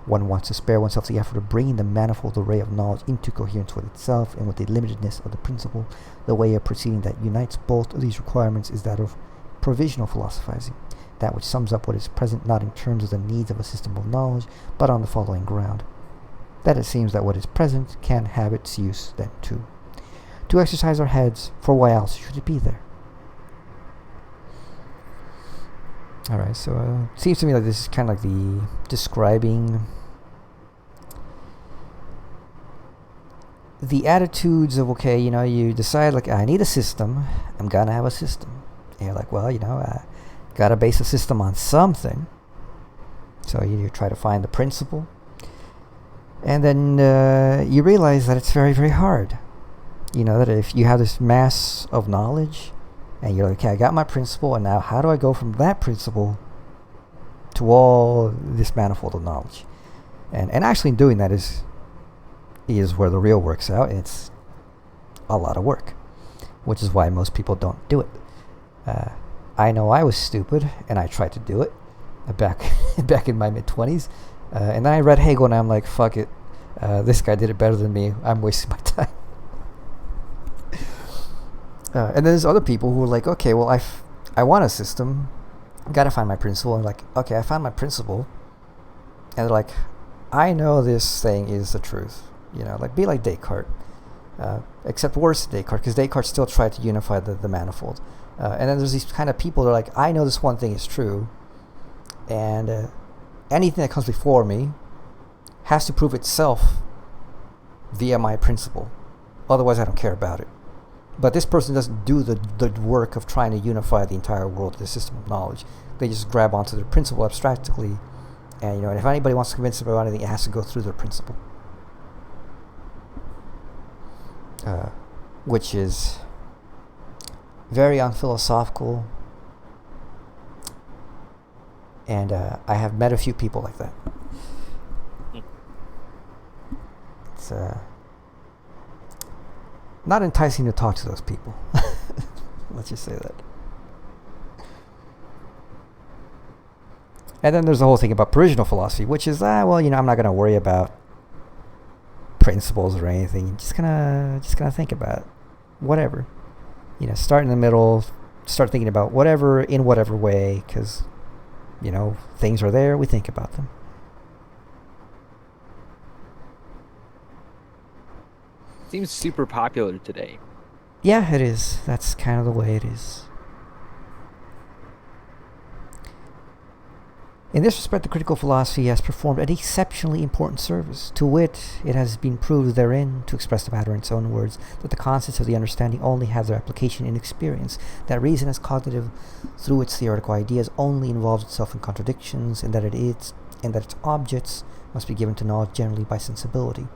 S1: one wants to spare oneself the effort of bringing the manifold array of knowledge into coherence with itself and with the limitedness of the principle, the way of proceeding that unites both of these requirements is that of provisional philosophizing, that which sums up what is present not in terms of the needs of a system of knowledge, but on the following ground: that it seems that what is present can have its use then too. To exercise our heads, for why else should it be there? Alright, so it seems to me like this is kind of like the describing the attitudes of, okay, you decide, like, I need a system, I'm gonna have a system. And you're like, well, I gotta base a system on something. So you try to find the principle. And then you realize that it's very, very hard. That if you have this mass of knowledge, and you're like, okay, I got my principle, and now how do I go from that principle to all this manifold of knowledge? And actually doing that is where the real work's out. It's a lot of work, which is why most people don't do it. I know I was stupid, and I tried to do it back in my mid-20s. And then I read Hegel, and I'm like, fuck it. This guy did it better than me. I'm wasting my time. And then there's other people who are like, okay, well, I want a system. Gotta find my principle. And like, okay, I found my principle. And they're like, I know this thing is the truth. Like be like Descartes. Except worse than Descartes, because Descartes still tried to unify the manifold. And then there's these kind of people that are like, I know this one thing is true. And anything that comes before me has to prove itself via my principle. Otherwise, I don't care about it. But this person doesn't do the work of trying to unify the entire world with a system of knowledge. They just grab onto their principle abstractly. And, and if anybody wants to convince them about anything, it has to go through their principle. Which is very unphilosophical. And I have met a few people like that. It's not enticing to talk to those people. Let's just say that. And then there's the whole thing about provisional philosophy, which is, I'm not going to worry about principles or anything. I'm just gonna think about it. Whatever. Start in the middle, start thinking about whatever in whatever way, because, things are there, we think about them.
S4: Seems super popular today.
S1: Yeah, it is. That's kind of the way it is. In this respect, the critical philosophy has performed an exceptionally important service. To wit, it has been proved therein, to express the matter in its own words, that the concepts of the understanding only have their application in experience, that reason as cognitive through its theoretical ideas only involves itself in contradictions, and that its objects must be given to knowledge generally by sensibility.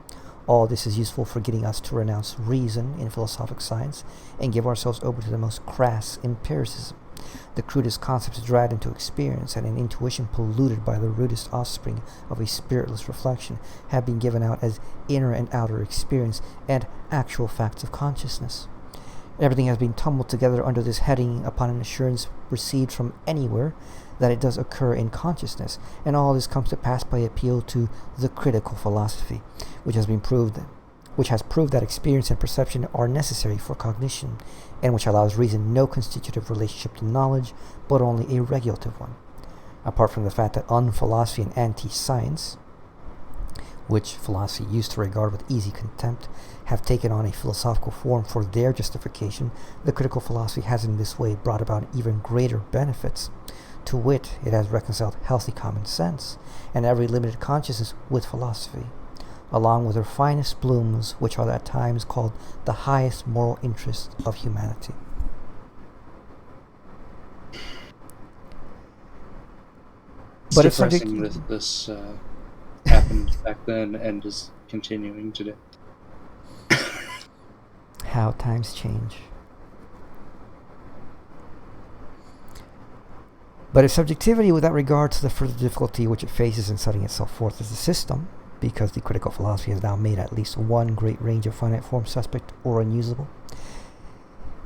S1: All this is useful for getting us to renounce reason in philosophic science and give ourselves over to the most crass empiricism. The crudest concepts dragged into experience and an intuition polluted by the rudest offspring of a spiritless reflection have been given out as inner and outer experience and actual facts of consciousness. Everything has been tumbled together under this heading upon an assurance received from anywhere that it does occur in consciousness, and all this comes to pass by appeal to the critical philosophy, which has proved that experience and perception are necessary for cognition, and which allows reason no constitutive relationship to knowledge, but only a regulative one. Apart from the fact that unphilosophy and anti-science, which philosophy used to regard with easy contempt, have taken on a philosophical form for their justification, the critical philosophy has in this way brought about even greater benefits. To wit, it has reconciled healthy common sense and every limited consciousness with philosophy, along with her finest blooms, which are at times called the highest moral interests of humanity.
S2: But it's depressing this happened back then and is continuing today.
S1: How times change. But if subjectivity, without regard to the further difficulty which it faces in setting itself forth as a system, because the critical philosophy has now made at least one great range of finite forms suspect or unusable,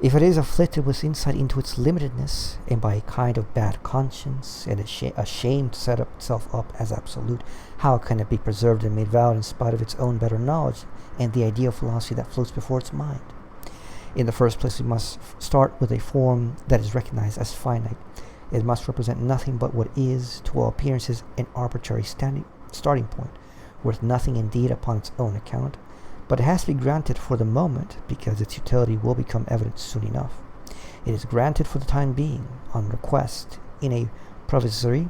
S1: if it is afflicted with insight into its limitedness, and by a kind of bad conscience, and ashamed to set itself up as absolute, how can it be preserved and made valid in spite of its own better knowledge, and the idea of philosophy that floats before its mind? In the first place, we must start with a form that is recognized as finite. It must represent nothing but what is, to all appearances, an arbitrary starting point, worth nothing indeed upon its own account, but it has to be granted for the moment, because its utility will become evident soon enough. It is granted for the time being, on request, in a provisory,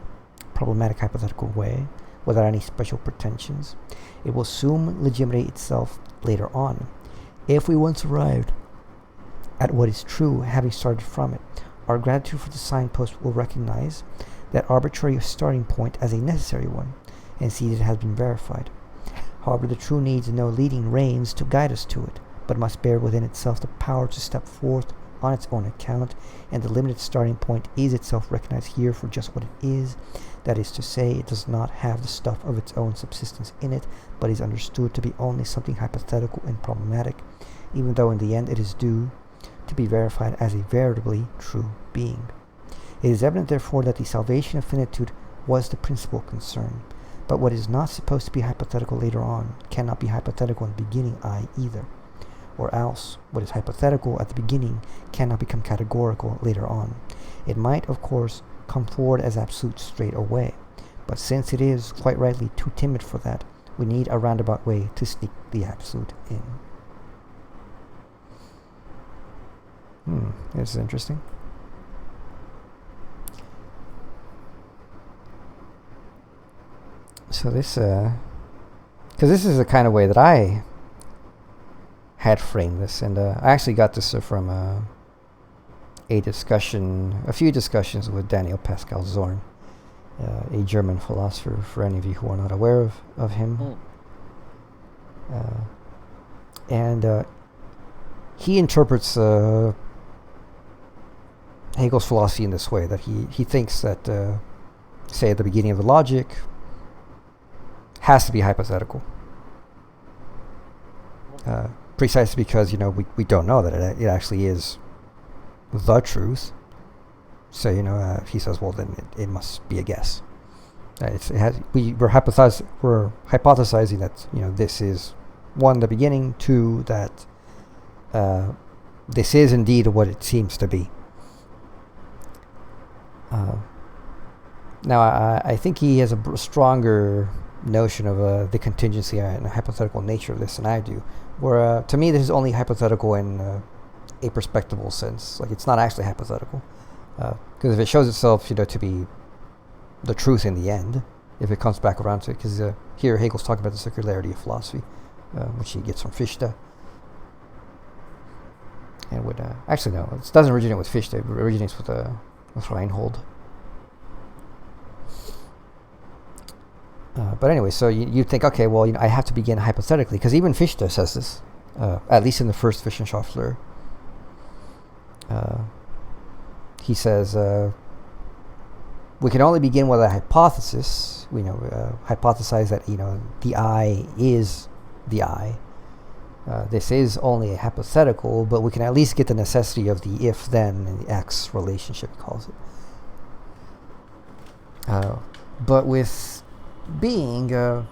S1: problematic hypothetical way, without any special pretensions. It will soon legitimate itself later on. If we once arrived at what is true, having started from it, our gratitude for the signpost will recognize that arbitrary starting point as a necessary one, and see that it has been verified. However, the true needs no leading reins to guide us to it, but must bear within itself the power to step forth on its own account, and the limited starting point is itself recognized here for just what it is. That is to say, it does not have the stuff of its own subsistence in it, but is understood to be only something hypothetical and problematic, even though in the end it is due to be verified as a veritably true being. It is evident, therefore, that the salvation of finitude was the principal concern, but what is not supposed to be hypothetical later on cannot be hypothetical in the beginning either. or else what is hypothetical at the beginning cannot become categorical later on. It might, of course, come forward as absolute straight away, but since it is, quite rightly, too timid for that, we need a roundabout way to sneak the absolute in. This is interesting. So this, because this is the kind of way that I had framed this, and I actually got this from a few discussions with Daniel Pascal Zorn, a German philosopher, for any of you who are not aware of him. And he interprets Hegel's philosophy in this way, that he thinks that, say, at the beginning of the logic, has to be hypothetical. Precisely because, we don't know that it actually is the truth. So, he says, well, then it must be a guess. We're hypothesizing that, this is, one, the beginning, two, that this is indeed what it seems to be. Now, I think he has a stronger notion of the contingency and hypothetical nature of this than I do. Where, to me, this is only hypothetical in a perspectival sense. Like, it's not actually hypothetical. Because if it shows itself, to be the truth in the end, if it comes back around to it, because here Hegel's talking about the circularity of philosophy, which he gets from Fichte. And would actually no, it doesn't originate with Fichte. It originates with Reinhold. But anyway, so you think, okay, well, I have to begin hypothetically, because even Fichte says this, at least in the first Wissenschaftler. He says, we can only begin with a hypothesis. We hypothesize that, the I is the I. This is only a hypothetical, but we can at least get the necessity of the if-then and the X relationship, he calls it. But with being, the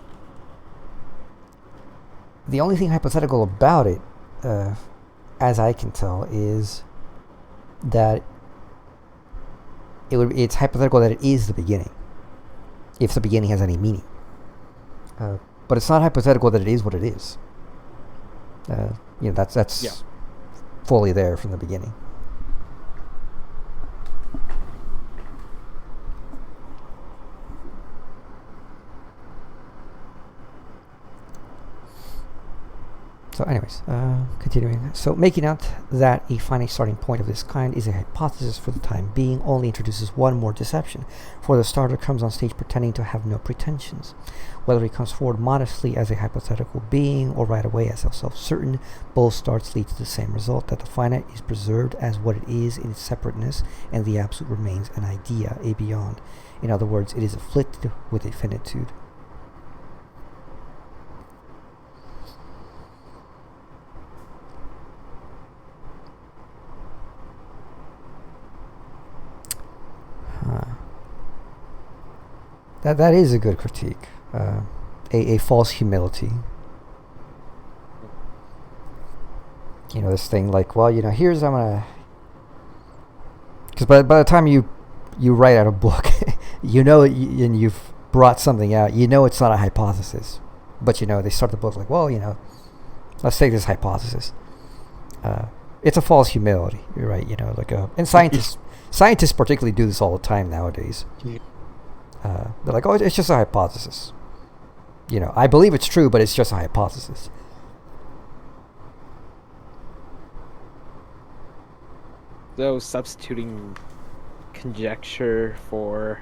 S1: only thing hypothetical about it, as I can tell, is that it's hypothetical that it is the beginning, if the beginning has any meaning. But it's not hypothetical that it is what it is. That's fully there from the beginning. So anyways, continuing. So making out that a finite starting point of this kind is a hypothesis for the time being only introduces one more deception, for the starter comes on stage pretending to have no pretensions. Whether he comes forward modestly as a hypothetical being or right away as self-certain, both starts lead to the same result, that the finite is preserved as what it is in its separateness, and the absolute remains an idea, a beyond. In other words, it is afflicted with a finitude. That is a good critique. A false humility. This thing like, well, here's I'm gonna. Because by the time you write out a book, and you've brought something out, it's not a hypothesis, but they start the book like, well, let's take this hypothesis. It's a false humility. You're right. And scientists particularly do this all the time nowadays. They're like, oh, it's just a hypothesis. I believe it's true, but it's just a hypothesis.
S4: So substituting conjecture for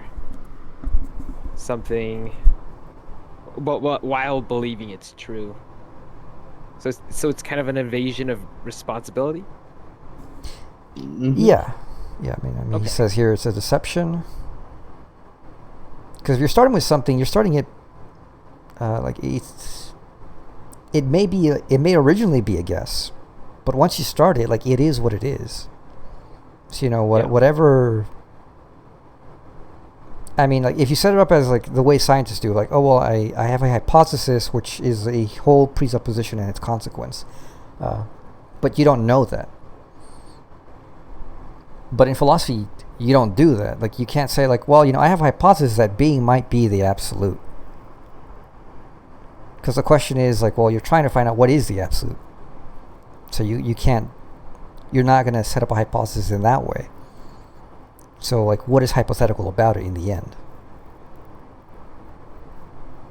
S4: something, but while believing it's true. So it's kind of an evasion of responsibility.
S2: Mm-hmm.
S1: Yeah. I mean, okay. He says here it's a deception. Because if you're starting with something, you're starting it it may originally be a guess, but once you start it, it is what it is. So whatever. I mean, if you set it up as the way scientists do, oh well, I have a hypothesis which is a whole presupposition and its consequence. But you don't know that. But in philosophy, you don't do that. Like, you can't say, like, well, I have a hypothesis that being might be the absolute. Because the question is, like, well, you're trying to find out what is the absolute. So you can't, you're not going to set up a hypothesis in that way. So, like, what is hypothetical about it in the end?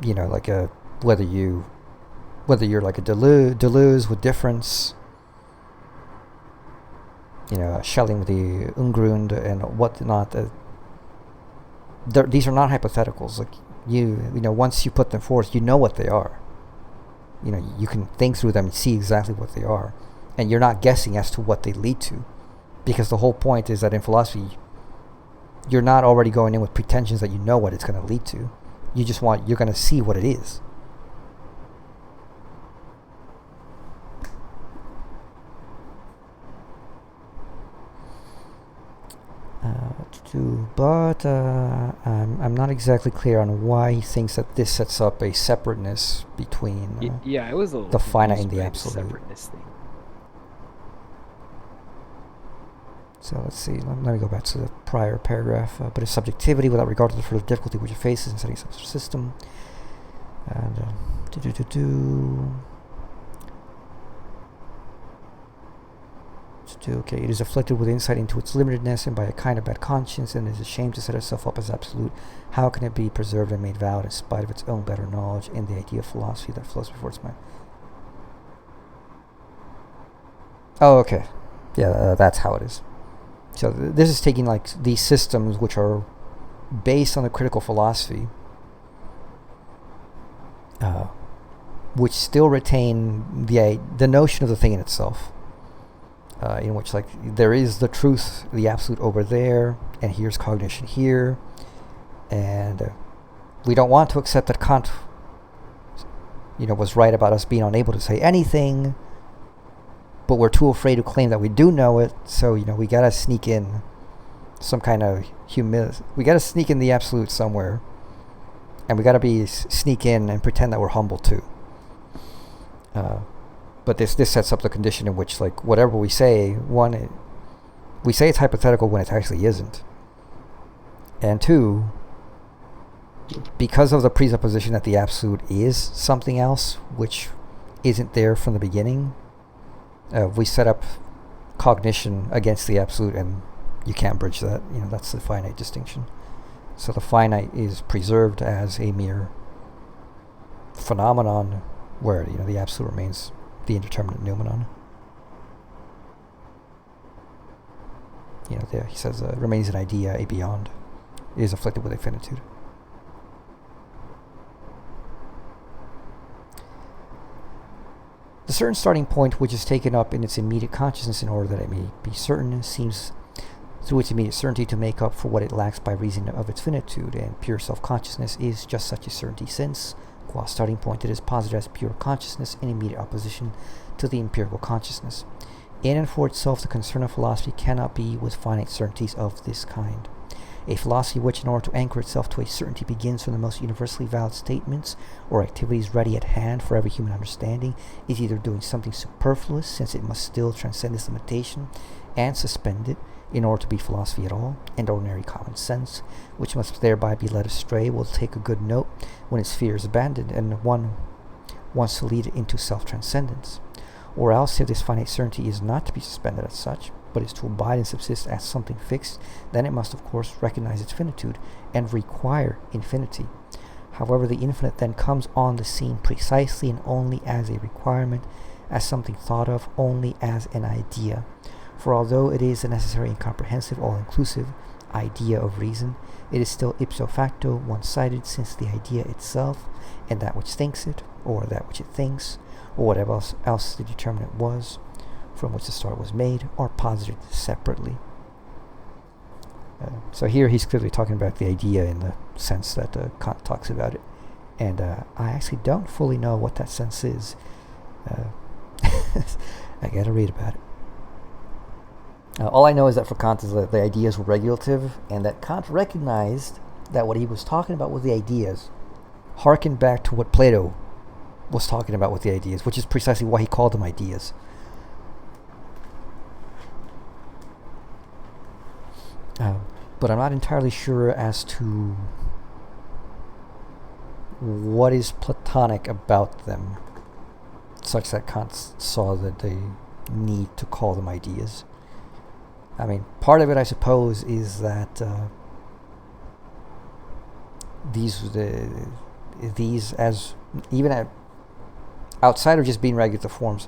S1: Like whether you're like a Deleuze with difference, Schelling with the Ungrund and whatnot. These are not hypotheticals. Like, once you put them forth, you know what they are. You can think through them and see exactly what they are, and you're not guessing as to what they lead to, because the whole point is that in philosophy, you're not already going in with pretensions that you know what it's going to lead to. You're going to see what it is. But I'm not exactly clear on why he thinks that this sets up a separateness between
S4: I was a little
S1: the finite and the
S4: confused by
S1: absolute.
S4: separateness thing.
S1: So let's see. Let me go back to the prior paragraph. But it's subjectivity without regard to the further difficulty which it faces in setting up a system. And okay, it is afflicted with insight into its limitedness and by a kind of bad conscience, and is ashamed to set itself up as absolute. How can it be preserved and made valid in spite of its own better knowledge and the idea of philosophy that flows before its mind? Oh, okay. Yeah, that's how it is. So this is taking like these systems which are based on the critical philosophy, which still retain the notion of the thing in itself. In which, like, there is the truth, the absolute over there, and here's cognition here, and we don't want to accept that Kant, was right about us being unable to say anything, but we're too afraid to claim that we do know it, so, we gotta sneak in some kind of humility. We gotta sneak in the absolute somewhere, and we gotta sneak in and pretend that we're humble too. But this sets up the condition in which, like, whatever we say, one, we say it's hypothetical when it actually isn't. And two, because of the presupposition that the absolute is something else, which isn't there from the beginning, we set up cognition against the absolute, and you can't bridge that. That's the finite distinction. So the finite is preserved as a mere phenomenon, where, the absolute remains the indeterminate noumenon. There he says, remains an idea, a beyond, is afflicted with a finitude. The certain starting point which is taken up in its immediate consciousness in order that it may be certain seems through its immediate certainty to make up for what it lacks by reason of its finitude, and pure self-consciousness is just such a certainty, since, qua starting point, it is posited as pure consciousness in immediate opposition to the empirical consciousness. In and for itself, the concern of philosophy cannot be with finite certainties of this kind. A philosophy which, in order to anchor itself to a certainty, begins from the most universally valid statements or activities ready at hand for every human understanding, is either doing something superfluous, since it must still transcend this limitation and suspend it in order to be philosophy at all, and ordinary common sense, which must thereby be led astray, will take a good note when its sphere is abandoned and one wants to lead it into self-transcendence. Or else, if this finite certainty is not to be suspended as such, but is to abide and subsist as something fixed, then it must of course recognize its finitude and require infinity. However, the infinite then comes on the scene precisely and only as a requirement, as something thought of, only as an idea. For although it is a necessary and comprehensive, all-inclusive idea of reason, it is still ipso facto one-sided, since the idea itself and that which thinks it, or that which it thinks, or whatever else the determinate was, from which the start was made, are posited separately. So here he's clearly talking about the idea in the sense that Kant talks about it. And I actually don't fully know what that sense is. I gotta read about it. All I know is that for Kant is that the ideas were regulative, and that Kant recognized that what he was talking about with the ideas harkened back to what Plato was talking about with the ideas, which is precisely why he called them ideas. But I'm not entirely sure as to what is Platonic about them, such that Kant saw that they need to call them ideas. I mean, part of it, I suppose, is that these, as even outside of just being regular forms,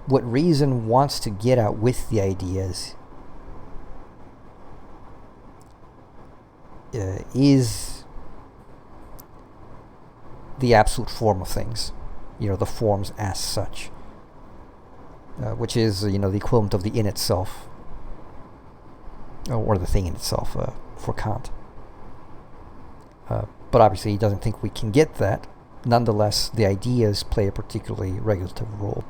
S1: what reason wants to get at with the ideas is the absolute form of things, the forms as such, which is, the equivalent of the in itself, or the thing in itself, for Kant. But obviously he doesn't think we can get that. Nonetheless, the ideas play a particularly regulative role.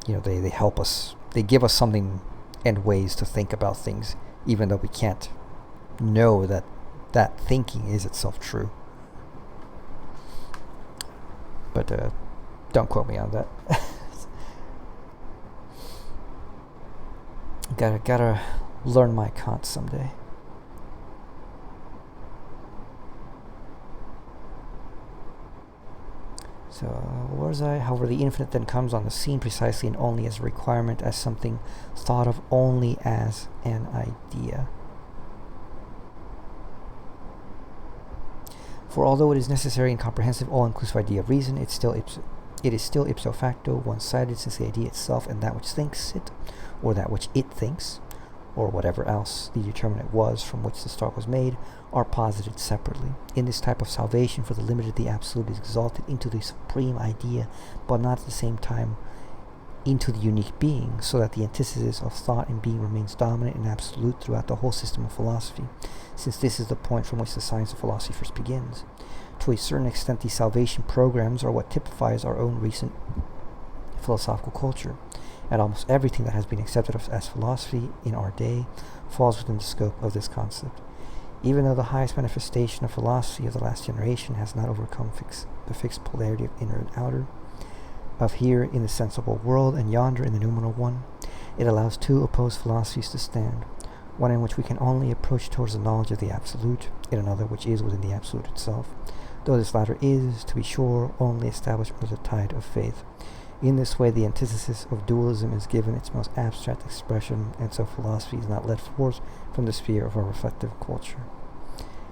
S1: They help us, they give us something and ways to think about things, even though we can't know that that thinking is itself true. But don't quote me on that. Gotta learn my Kant someday. So, where was I? However, the infinite then comes on the scene precisely and only as a requirement, as something thought of only as an idea. For although it is necessary and comprehensive, all-inclusive idea of reason, it is still ipso facto one-sided, since the idea itself and that which thinks it, or that which it thinks, or whatever else the determinate was from which the start was made, are posited separately. In this type of salvation, for the limited, the absolute is exalted into the supreme idea, but not at the same time into the unique being, so that the antithesis of thought and being remains dominant and absolute throughout the whole system of philosophy, since this is the point from which the science of philosophy first begins. To a certain extent, these salvation programs are what typifies our own recent philosophical culture, and almost everything that has been accepted as philosophy in our day falls within the scope of this concept. Even though the highest manifestation of philosophy of the last generation has not overcome the fixed polarity of inner and outer, of here in the sensible world and yonder in the noumenal one, it allows two opposed philosophies to stand, one in which we can only approach towards the knowledge of the absolute, in another which is within the absolute itself, though this latter is, to be sure, only established under the tide of faith. In this way, the antithesis of dualism is given its most abstract expression, and so philosophy is not let forth from the sphere of our reflective culture.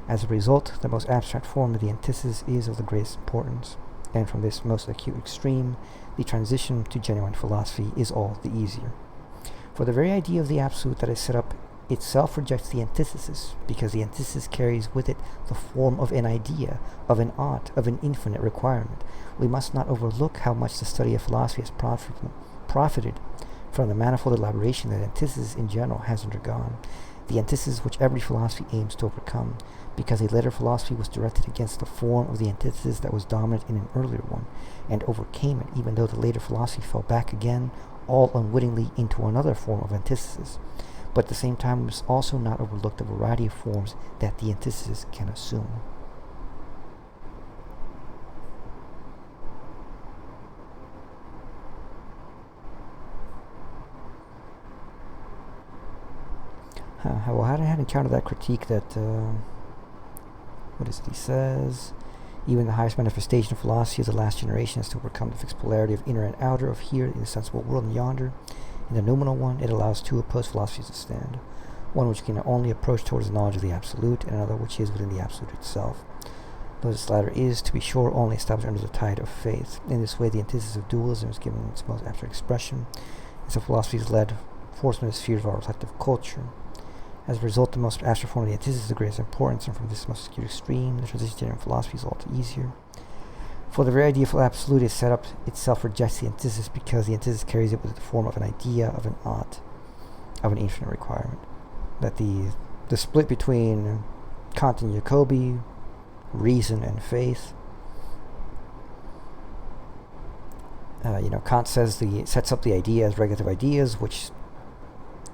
S1: As a result, the most abstract form of the antithesis is of the greatest importance, and from this most acute extreme, the transition to genuine philosophy is all the easier. For the very idea of the absolute that is set up itself rejects the antithesis, because the antithesis carries with it the form of an idea, of an ought, of an infinite requirement. We must not overlook how much the study of philosophy has profited from the manifold elaboration that antithesis in general has undergone, the antithesis which every philosophy aims to overcome, because a later philosophy was directed against the form of the antithesis that was dominant in an earlier one, and overcame it, even though the later philosophy fell back again, all unwittingly, into another form of antithesis. But at the same time, we must also not overlook the variety of forms that the antithesis can assume. Well, I had encountered that critique that, what is it he says? Even the highest manifestation of philosophy of the last generation has to overcome the fixed polarity of inner and outer, of here in the sensible world and yonder. In the noumenal one, it allows two opposed philosophies to stand, one which can only approach towards the knowledge of the absolute, and another which is within the absolute itself. Though this latter is, to be sure, only established under the tide of faith. In this way, the antithesis of dualism is given its most abstract expression, and so philosophy is led forth from the spheres of our reflective culture. As a result, the most abstract form of the antithesis is the greatest importance, and from this most acute extreme, the transition to genuine philosophy is all the easier. For the very idea of absolute is set up itself rejects the antithesis, because the antithesis carries it with the form of an idea, of an ought, of an infinite requirement. That the split between Kant and Jacobi, reason and faith, Kant sets up the idea as regulative ideas, which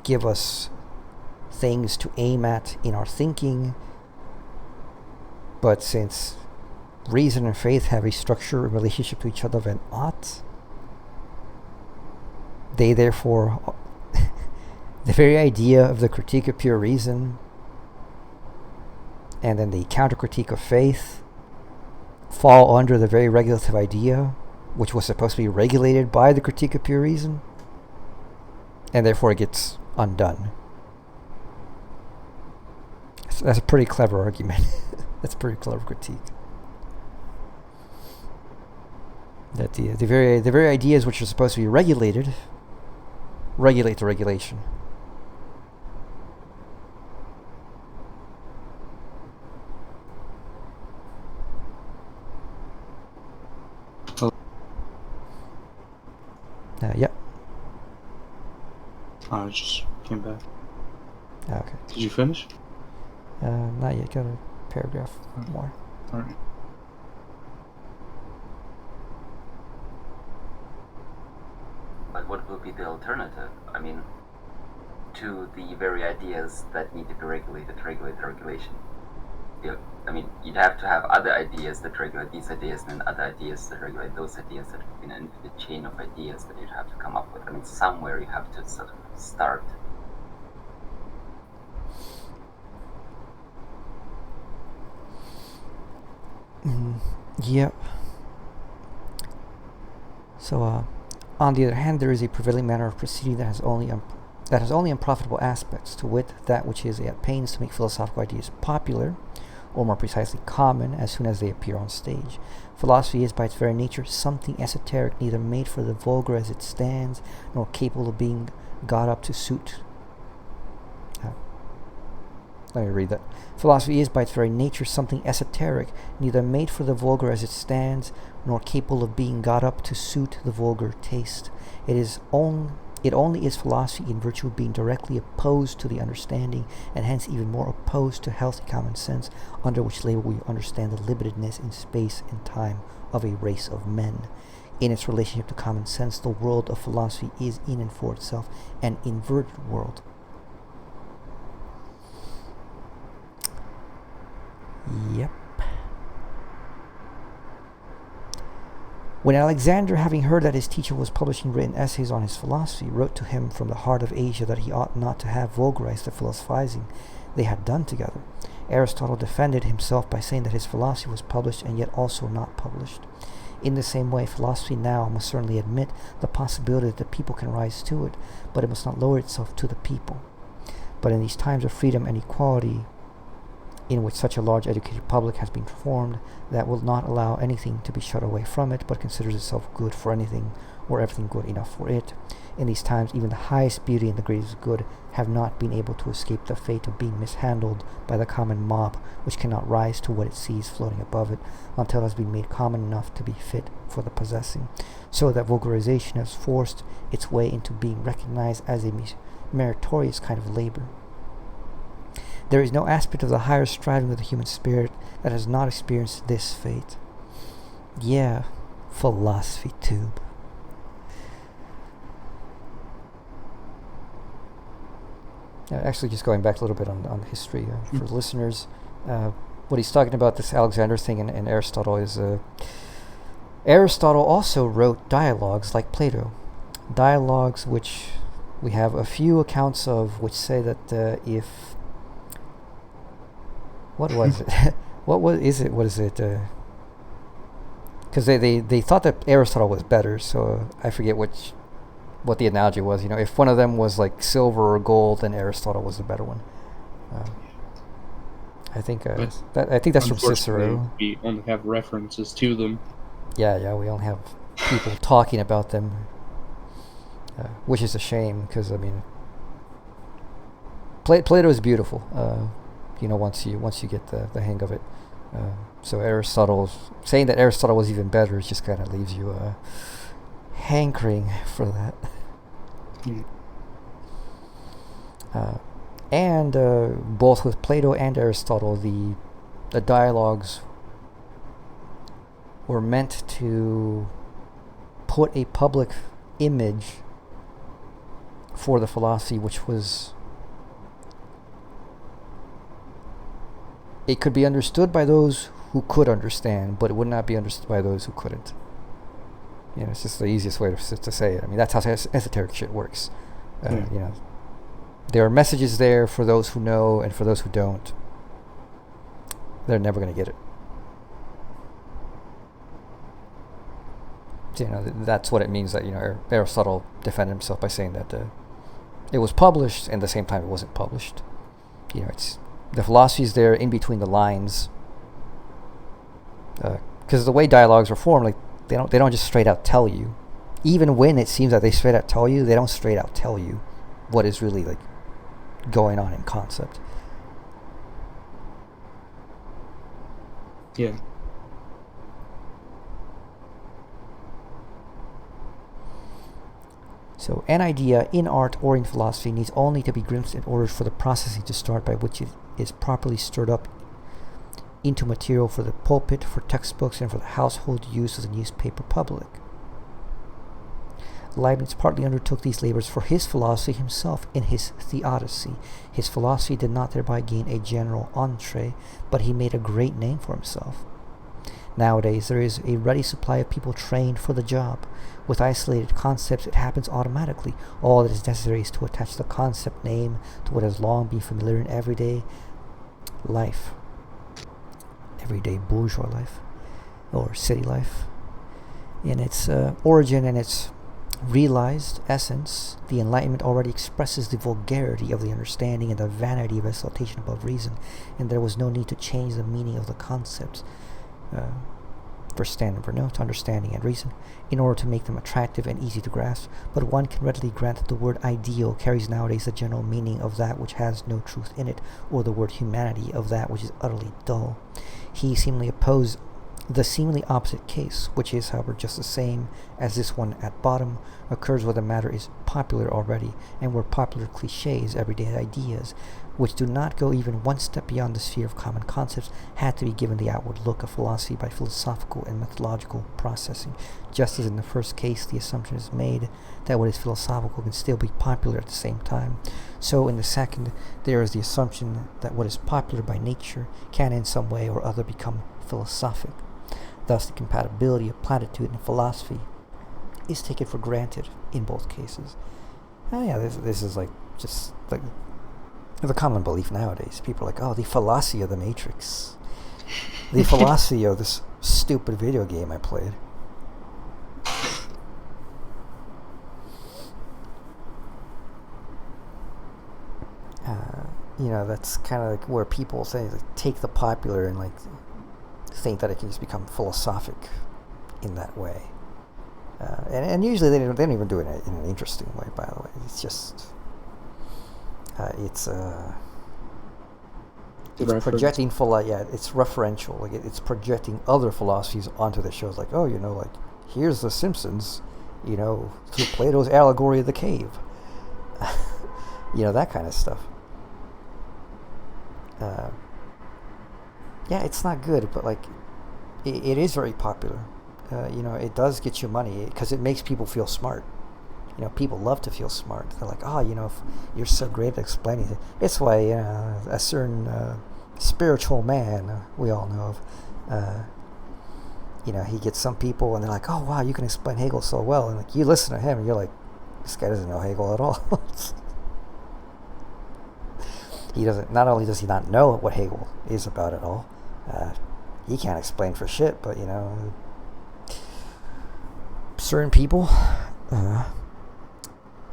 S1: give us things to aim at in our thinking, but since reason and faith have a structure in relationship to each other of an ought, they therefore The very idea of the critique of pure reason and then the counter-critique of faith fall under the very regulative idea, which was supposed to be regulated by the critique of pure reason, and therefore it gets undone. So that's a pretty clever argument. That's a pretty clever critique. That the very ideas which are supposed to be regulated regulate the regulation. Yep.
S2: I just came back.
S1: Okay.
S2: Did you finish?
S1: Not yet. Got a paragraph more.
S2: All right.
S3: But what will be the alternative? I mean, to the very ideas that need to be regulated to regulate the regulation. I mean, you'd have to have other ideas that regulate these ideas, and then other ideas that regulate those ideas. That would be an infinite chain of ideas that you'd have to come up with. I mean, somewhere you have to sort of start.
S1: Yep. So, on the other hand, there is a prevailing manner of proceeding that has only unprofitable aspects, to wit, that which is at pains to make philosophical ideas popular, or more precisely common, as soon as they appear on stage. Philosophy is by its very nature something esoteric, neither made for the vulgar as it stands, nor capable of being got up to suit. Let me read that. Philosophy is by its very nature something esoteric, neither made for the vulgar as it stands, nor capable of being got up to suit the vulgar taste. It only is philosophy in virtue of being directly opposed to the understanding, and hence even more opposed to healthy common sense, under which label we understand the limitedness in space and time of a race of men. In its relationship to common sense, the world of philosophy is in and for itself an inverted world. Yep. When Alexander, having heard that his teacher was publishing written essays on his philosophy, wrote to him from the heart of Asia that he ought not to have vulgarized the philosophizing they had done together, Aristotle defended himself by saying that his philosophy was published and yet also not published. In the same way, philosophy now must certainly admit the possibility that the people can rise to it, but it must not lower itself to the people. But in these times of freedom and equality, in which such a large educated public has been formed, that will not allow anything to be shut away from it, but considers itself good for anything, or everything good enough for it. In these times, even the highest beauty and the greatest good have not been able to escape the fate of being mishandled by the common mob, which cannot rise to what it sees floating above it, until it has been made common enough to be fit for the possessing, so that vulgarization has forced its way into being recognized as a meritorious kind of labor. There is no aspect of the higher striving of the human spirit that has not experienced this fate. Yeah, philosophy tube. Actually, just going back a little bit on history for listeners, what he's talking about, this Alexander thing and Aristotle, is Aristotle also wrote dialogues like Plato. Dialogues which we have a few accounts of, which say that if... What was it? What is it? Because they thought that Aristotle was better, so I forget what the analogy was. You know, if one of them was like silver or gold, then Aristotle was the better one. I think that's from Cicero.
S2: We only have references to them.
S1: Yeah, we only have people talking about them, which is a shame, because I mean, Plato is beautiful. Once you get the hang of it. So saying that Aristotle was even better just kind of leaves you hankering for that. And both with Plato and Aristotle, the dialogues were meant to put a public image for the philosophy, which was... It could be understood by those who could understand, but it would not be understood by those who couldn't. It's just the easiest way to say it. I mean, that's how esoteric shit works. There are messages there for those who know, and for those who don't, they're never going to get it. So, that's what it means that, Aristotle defended himself by saying that it was published, and at the same time it wasn't published. It's the philosophy is there in between the lines, because the way dialogues are formed, like they don't just straight out tell you. Even when it seems that they straight out tell you, they don't straight out tell you what is really like going on in concept.
S2: Yeah.
S1: So an idea in art or in philosophy needs only to be glimpsed in order for the processing to start, by which it is properly stirred up into material for the pulpit, for textbooks, and for the household use of the newspaper public. Leibniz partly undertook these labors for his philosophy himself in his Theodicy. His philosophy did not thereby gain a general entree, but he made a great name for himself. Nowadays, there is a ready supply of people trained for the job. With isolated concepts, it happens automatically. All that is necessary is to attach the concept name to what has long been familiar in everyday life. Everyday bourgeois life, or city life. In its origin and its realized essence, the Enlightenment already expresses the vulgarity of the understanding and the vanity of exaltation above reason, and there was no need to change the meaning of the concepts for standard for notes, understanding, and reason, in order to make them attractive and easy to grasp. But one can readily grant that the word ideal carries nowadays the general meaning of that which has no truth in it, or the word humanity of that which is utterly dull. He seemingly opposed the seemingly opposite case, which is, however, just the same as this one at bottom, occurs where the matter is popular already, and where popular cliches, everyday ideas, which do not go even one step beyond the sphere of common concepts, had to be given the outward look of philosophy by philosophical and methodological processing. Just as in the first case the assumption is made that what is philosophical can still be popular at the same time, so in the second there is the assumption that what is popular by nature can in some way or other become philosophic. Thus the compatibility of platitude and philosophy is taken for granted in both cases. This is like just like the common belief nowadays. People are like, oh, the philosophy of the Matrix, the philosophy of this stupid video game I played. That's kind of like where people say, like, take the popular and like think that it can just become philosophic in that way. And usually they don't even do it in an interesting way, by the way. It's just it's projecting it's referential. Like it's projecting other philosophies onto the shows. Like, oh, like here's the Simpsons, through Plato's allegory of the cave. That kind of stuff. It's not good, but like it is very popular. It does get you money because it makes people feel smart. People love to feel smart. They're like, oh, if you're so great at explaining it. It's why a certain spiritual man we all know of, he gets some people and they're like, oh wow, you can explain Hegel so well, and like you listen to him and you're like, this guy doesn't know Hegel at all. He doesn't. Not only does he not know what Hegel is about at all, he can't explain for shit. But certain people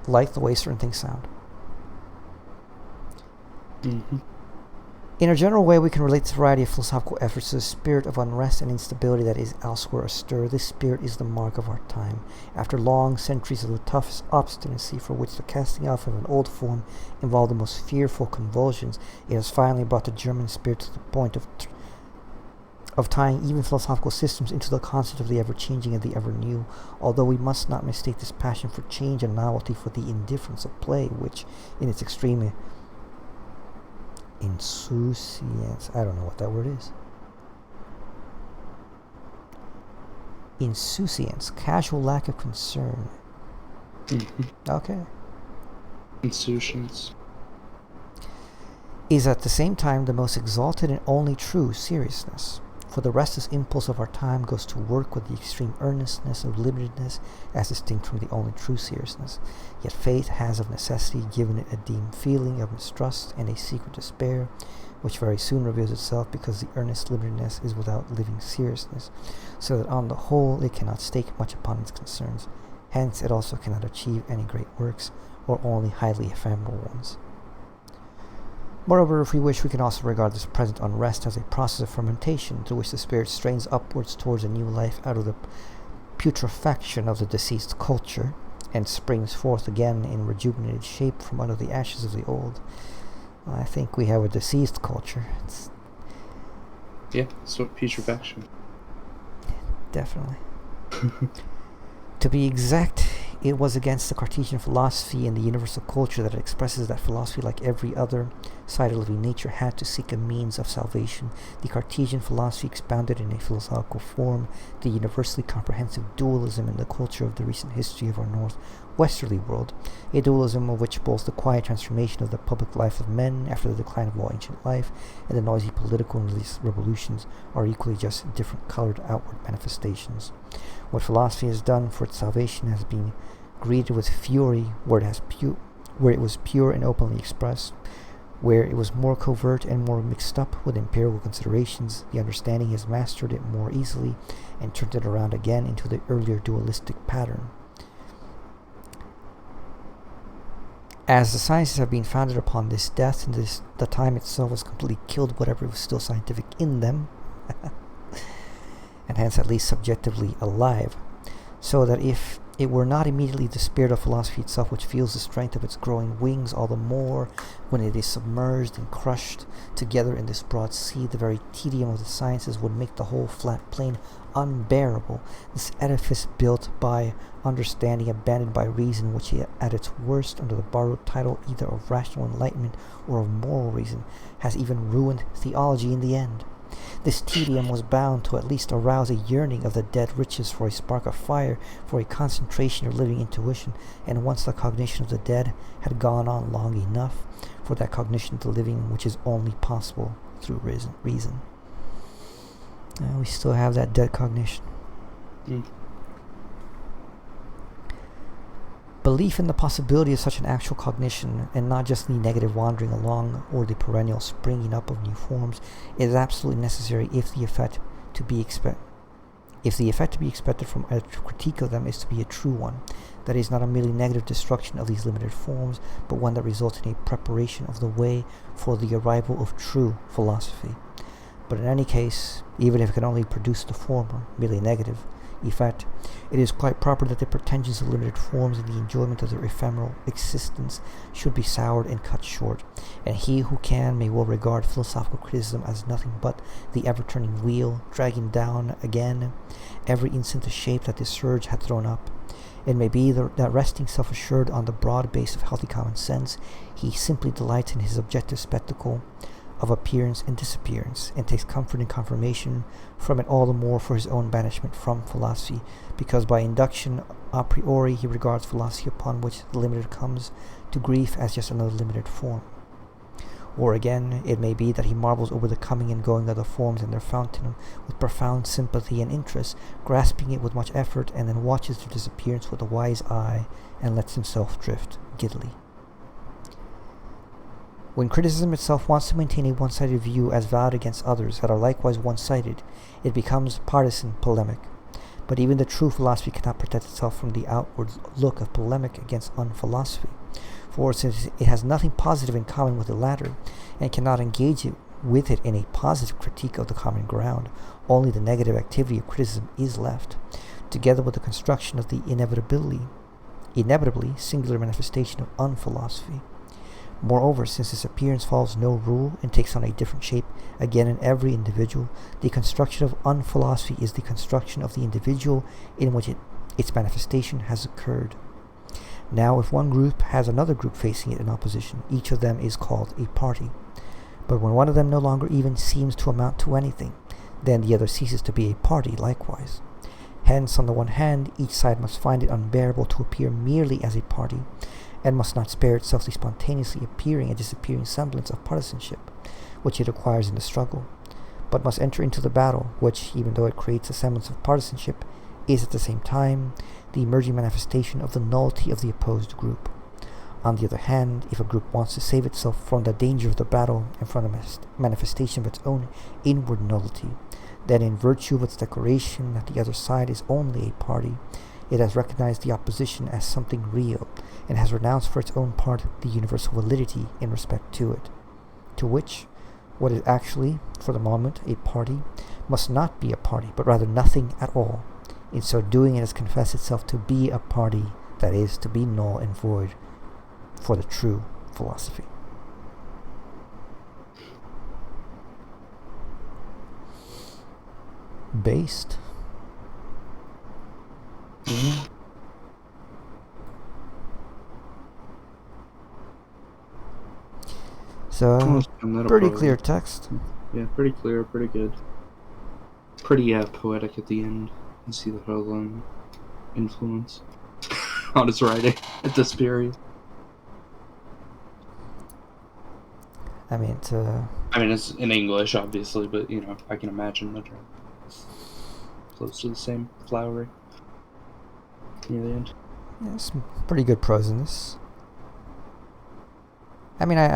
S1: like the way certain things sound.
S2: Mm-hmm.
S1: In a general way, we can relate this variety of philosophical efforts to the spirit of unrest and instability that is elsewhere astir. This spirit is the mark of our time. After long centuries of the toughest obstinacy, for which the casting off of an old form involved the most fearful convulsions, it has finally brought the German spirit to the point of tying even philosophical systems into the concept of the ever-changing and the ever-new, although we must not mistake this passion for change and novelty for the indifference of play, which, in its extreme insouciance, I don't know what that word is. Insouciance, casual lack of concern.
S2: Mm-hmm.
S1: Okay.
S2: Insouciance.
S1: Is at the same time the most exalted and only true seriousness. For the restless impulse of our time goes to work with the extreme earnestness of limitedness as distinct from the only true seriousness. Yet faith has of necessity given it a dim feeling of mistrust and a secret despair, which very soon reveals itself because the earnest limitedness is without living seriousness, so that on the whole it cannot stake much upon its concerns. Hence it also cannot achieve any great works, or only highly ephemeral ones. Moreover, if we wish, we can also regard this present unrest as a process of fermentation through which the spirit strains upwards towards a new life out of the putrefaction of the deceased culture, and springs forth again in rejuvenated shape from under the ashes of the old. I think we have a deceased culture.
S2: Yeah, so putrefaction.
S1: Definitely. To be exact, it was against the Cartesian philosophy and the universal culture that it expresses that philosophy, like every other side of living nature, had to seek a means of salvation. The Cartesian philosophy expounded in a philosophical form the universally comprehensive dualism in the culture of the recent history of our northwesterly world, a dualism of which both the quiet transformation of the public life of men after the decline of all ancient life and the noisy political and religious revolutions are equally just different colored outward manifestations. What philosophy has done for its salvation has been greeted with fury where it was pure and openly expressed. Where it was more covert and more mixed up with empirical considerations, the understanding has mastered it more easily and turned it around again into the earlier dualistic pattern. As the sciences have been founded upon this death, and the time itself has completely killed whatever was still scientific in them, and hence at least subjectively alive, so that if it were not immediately the spirit of philosophy itself which feels the strength of its growing wings all the more when it is submerged and crushed together in this broad sea, the very tedium of the sciences would make the whole flat plain unbearable, this edifice built by understanding, abandoned by reason, which at its worst, under the borrowed title either of rational enlightenment or of moral reason, has even ruined theology in the end. This tedium was bound to at least arouse a yearning of the dead riches for a spark of fire, for a concentration of living intuition, and once the cognition of the dead had gone on long enough, for that cognition of the living which is only possible through reason. We still have that dead cognition. Belief in the possibility of such an actual cognition, and not just the negative wandering along or the perennial springing up of new forms, is absolutely necessary if the effect to be expected from a critique of them is to be a true one, that is, not a merely negative destruction of these limited forms, but one that results in a preparation of the way for the arrival of true philosophy. But in any case, even if it can only produce the former, merely negative, effect, it is quite proper that the pretensions of limited forms and the enjoyment of their ephemeral existence should be soured and cut short, and he who can may well regard philosophical criticism as nothing but the ever-turning wheel, dragging down again every instant the shape that this surge had thrown up. It may be that resting self-assured on the broad base of healthy common sense, he simply delights in his objective spectacle of appearance and disappearance, and takes comfort and confirmation from it all the more for his own banishment from philosophy, because by induction a priori he regards philosophy upon which the limited comes to grief as just another limited form. Or again, it may be that he marvels over the coming and going of the forms and their fountain with profound sympathy and interest, grasping it with much effort, and then watches their disappearance with a wise eye and lets himself drift giddily. When criticism itself wants to maintain a one-sided view as valid against others that are likewise one-sided, it becomes partisan polemic. But even the true philosophy cannot protect itself from the outward look of polemic against unphilosophy, for since it has nothing positive in common with the latter, and cannot engage with it in a positive critique of the common ground, only the negative activity of criticism is left, together with the construction of the inevitably singular manifestation of unphilosophy. Moreover, since this appearance follows no rule and takes on a different shape again in every individual, the construction of unphilosophy is the construction of the individual in which its manifestation has occurred. Now, if one group has another group facing it in opposition, each of them is called a party. But when one of them no longer even seems to amount to anything, then the other ceases to be a party likewise. Hence, on the one hand, each side must find it unbearable to appear merely as a party, and must not spare itself the spontaneously appearing and disappearing semblance of partisanship, which it acquires in the struggle. but must enter into the battle, which, even though it creates a semblance of partisanship, is at the same time the emerging manifestation of the nullity of the opposed group. On the other hand, if a group wants to save itself from the danger of the battle and from the manifestation of its own inward nullity, then in virtue of its declaration that the other side is only a party, it has recognized the opposition as something real, and has renounced for its own part the universal validity in respect to it, to which what is actually, for the moment, a party, must not be a party, but rather nothing at all. In so doing, it has confessed itself to be a party, that is, to be null and void for the true philosophy. Based.
S2: Yeah.
S1: So,
S2: That'll
S1: pretty
S2: probably-
S1: clear text.
S2: Yeah, pretty clear, pretty good. Pretty poetic at the end. You see the Hegel influence on his writing at this period.
S1: I mean,
S2: It's in English, obviously, but, I can imagine that it's close to the same flowery near the end.
S1: yeah, some pretty good prose in this. I mean, I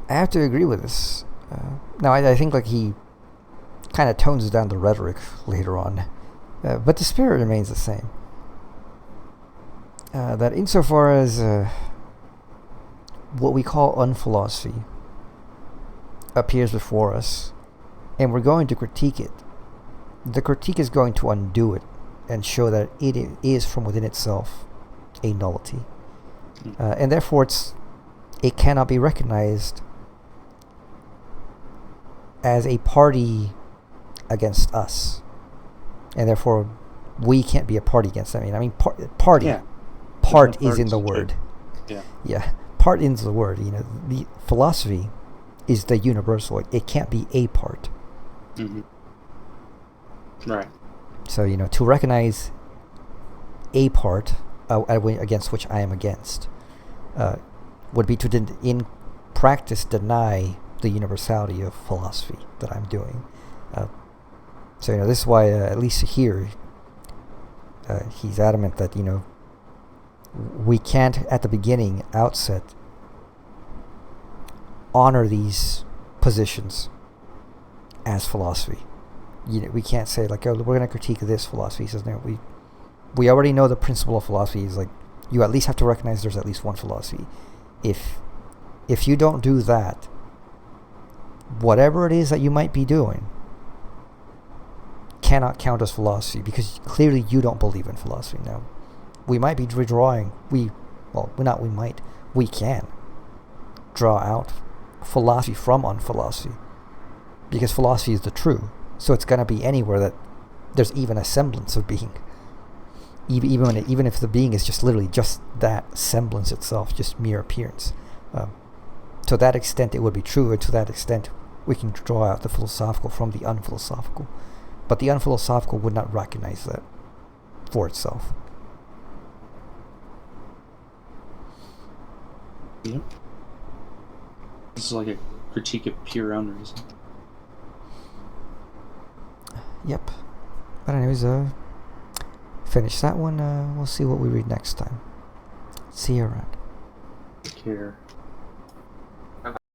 S1: have to agree with this. Now, I think like he kind of tones down the rhetoric later on, but the spirit remains the same. That insofar as what we call unphilosophy appears before us, and we're going to critique it, the critique is going to undo it and show that it is from within itself a nullity, and therefore it cannot be recognized as a party against us, and therefore we can't be a party against them. Party.
S2: Yeah.
S1: Part
S2: No
S1: is in the
S2: parts,
S1: word.
S2: Yeah.
S1: Yeah. Part is the word. The philosophy is the universal. It can't be a part.
S2: Mm-hmm. Right.
S1: So, to recognize a part against which I am against would be to, in practice, deny the universality of philosophy that I'm doing. So, this is why, at least here, he's adamant that, we can't, at the beginning, outset, honor these positions as philosophy. We can't say, like, oh, we're going to critique this philosophy. He says, no, we already know the principle of philosophy is, like, you at least have to recognize there's at least one philosophy. If you don't do that, whatever it is that you might be doing cannot count as philosophy, because clearly you don't believe in philosophy. Now, we might be redrawing, we can draw out philosophy from unphilosophy, because philosophy is the true, so it's going to be anywhere that there's even a semblance of being, even if the being is just literally just that semblance itself, just mere appearance. To that extent it would be true, and to that extent we can draw out the philosophical from the unphilosophical, but the unphilosophical would not recognize that for itself.
S2: Yep. This is like a critique of pure unreason.
S1: Yep. But anyways, finish that one. We'll see what we read next time. See you around.
S2: Take care.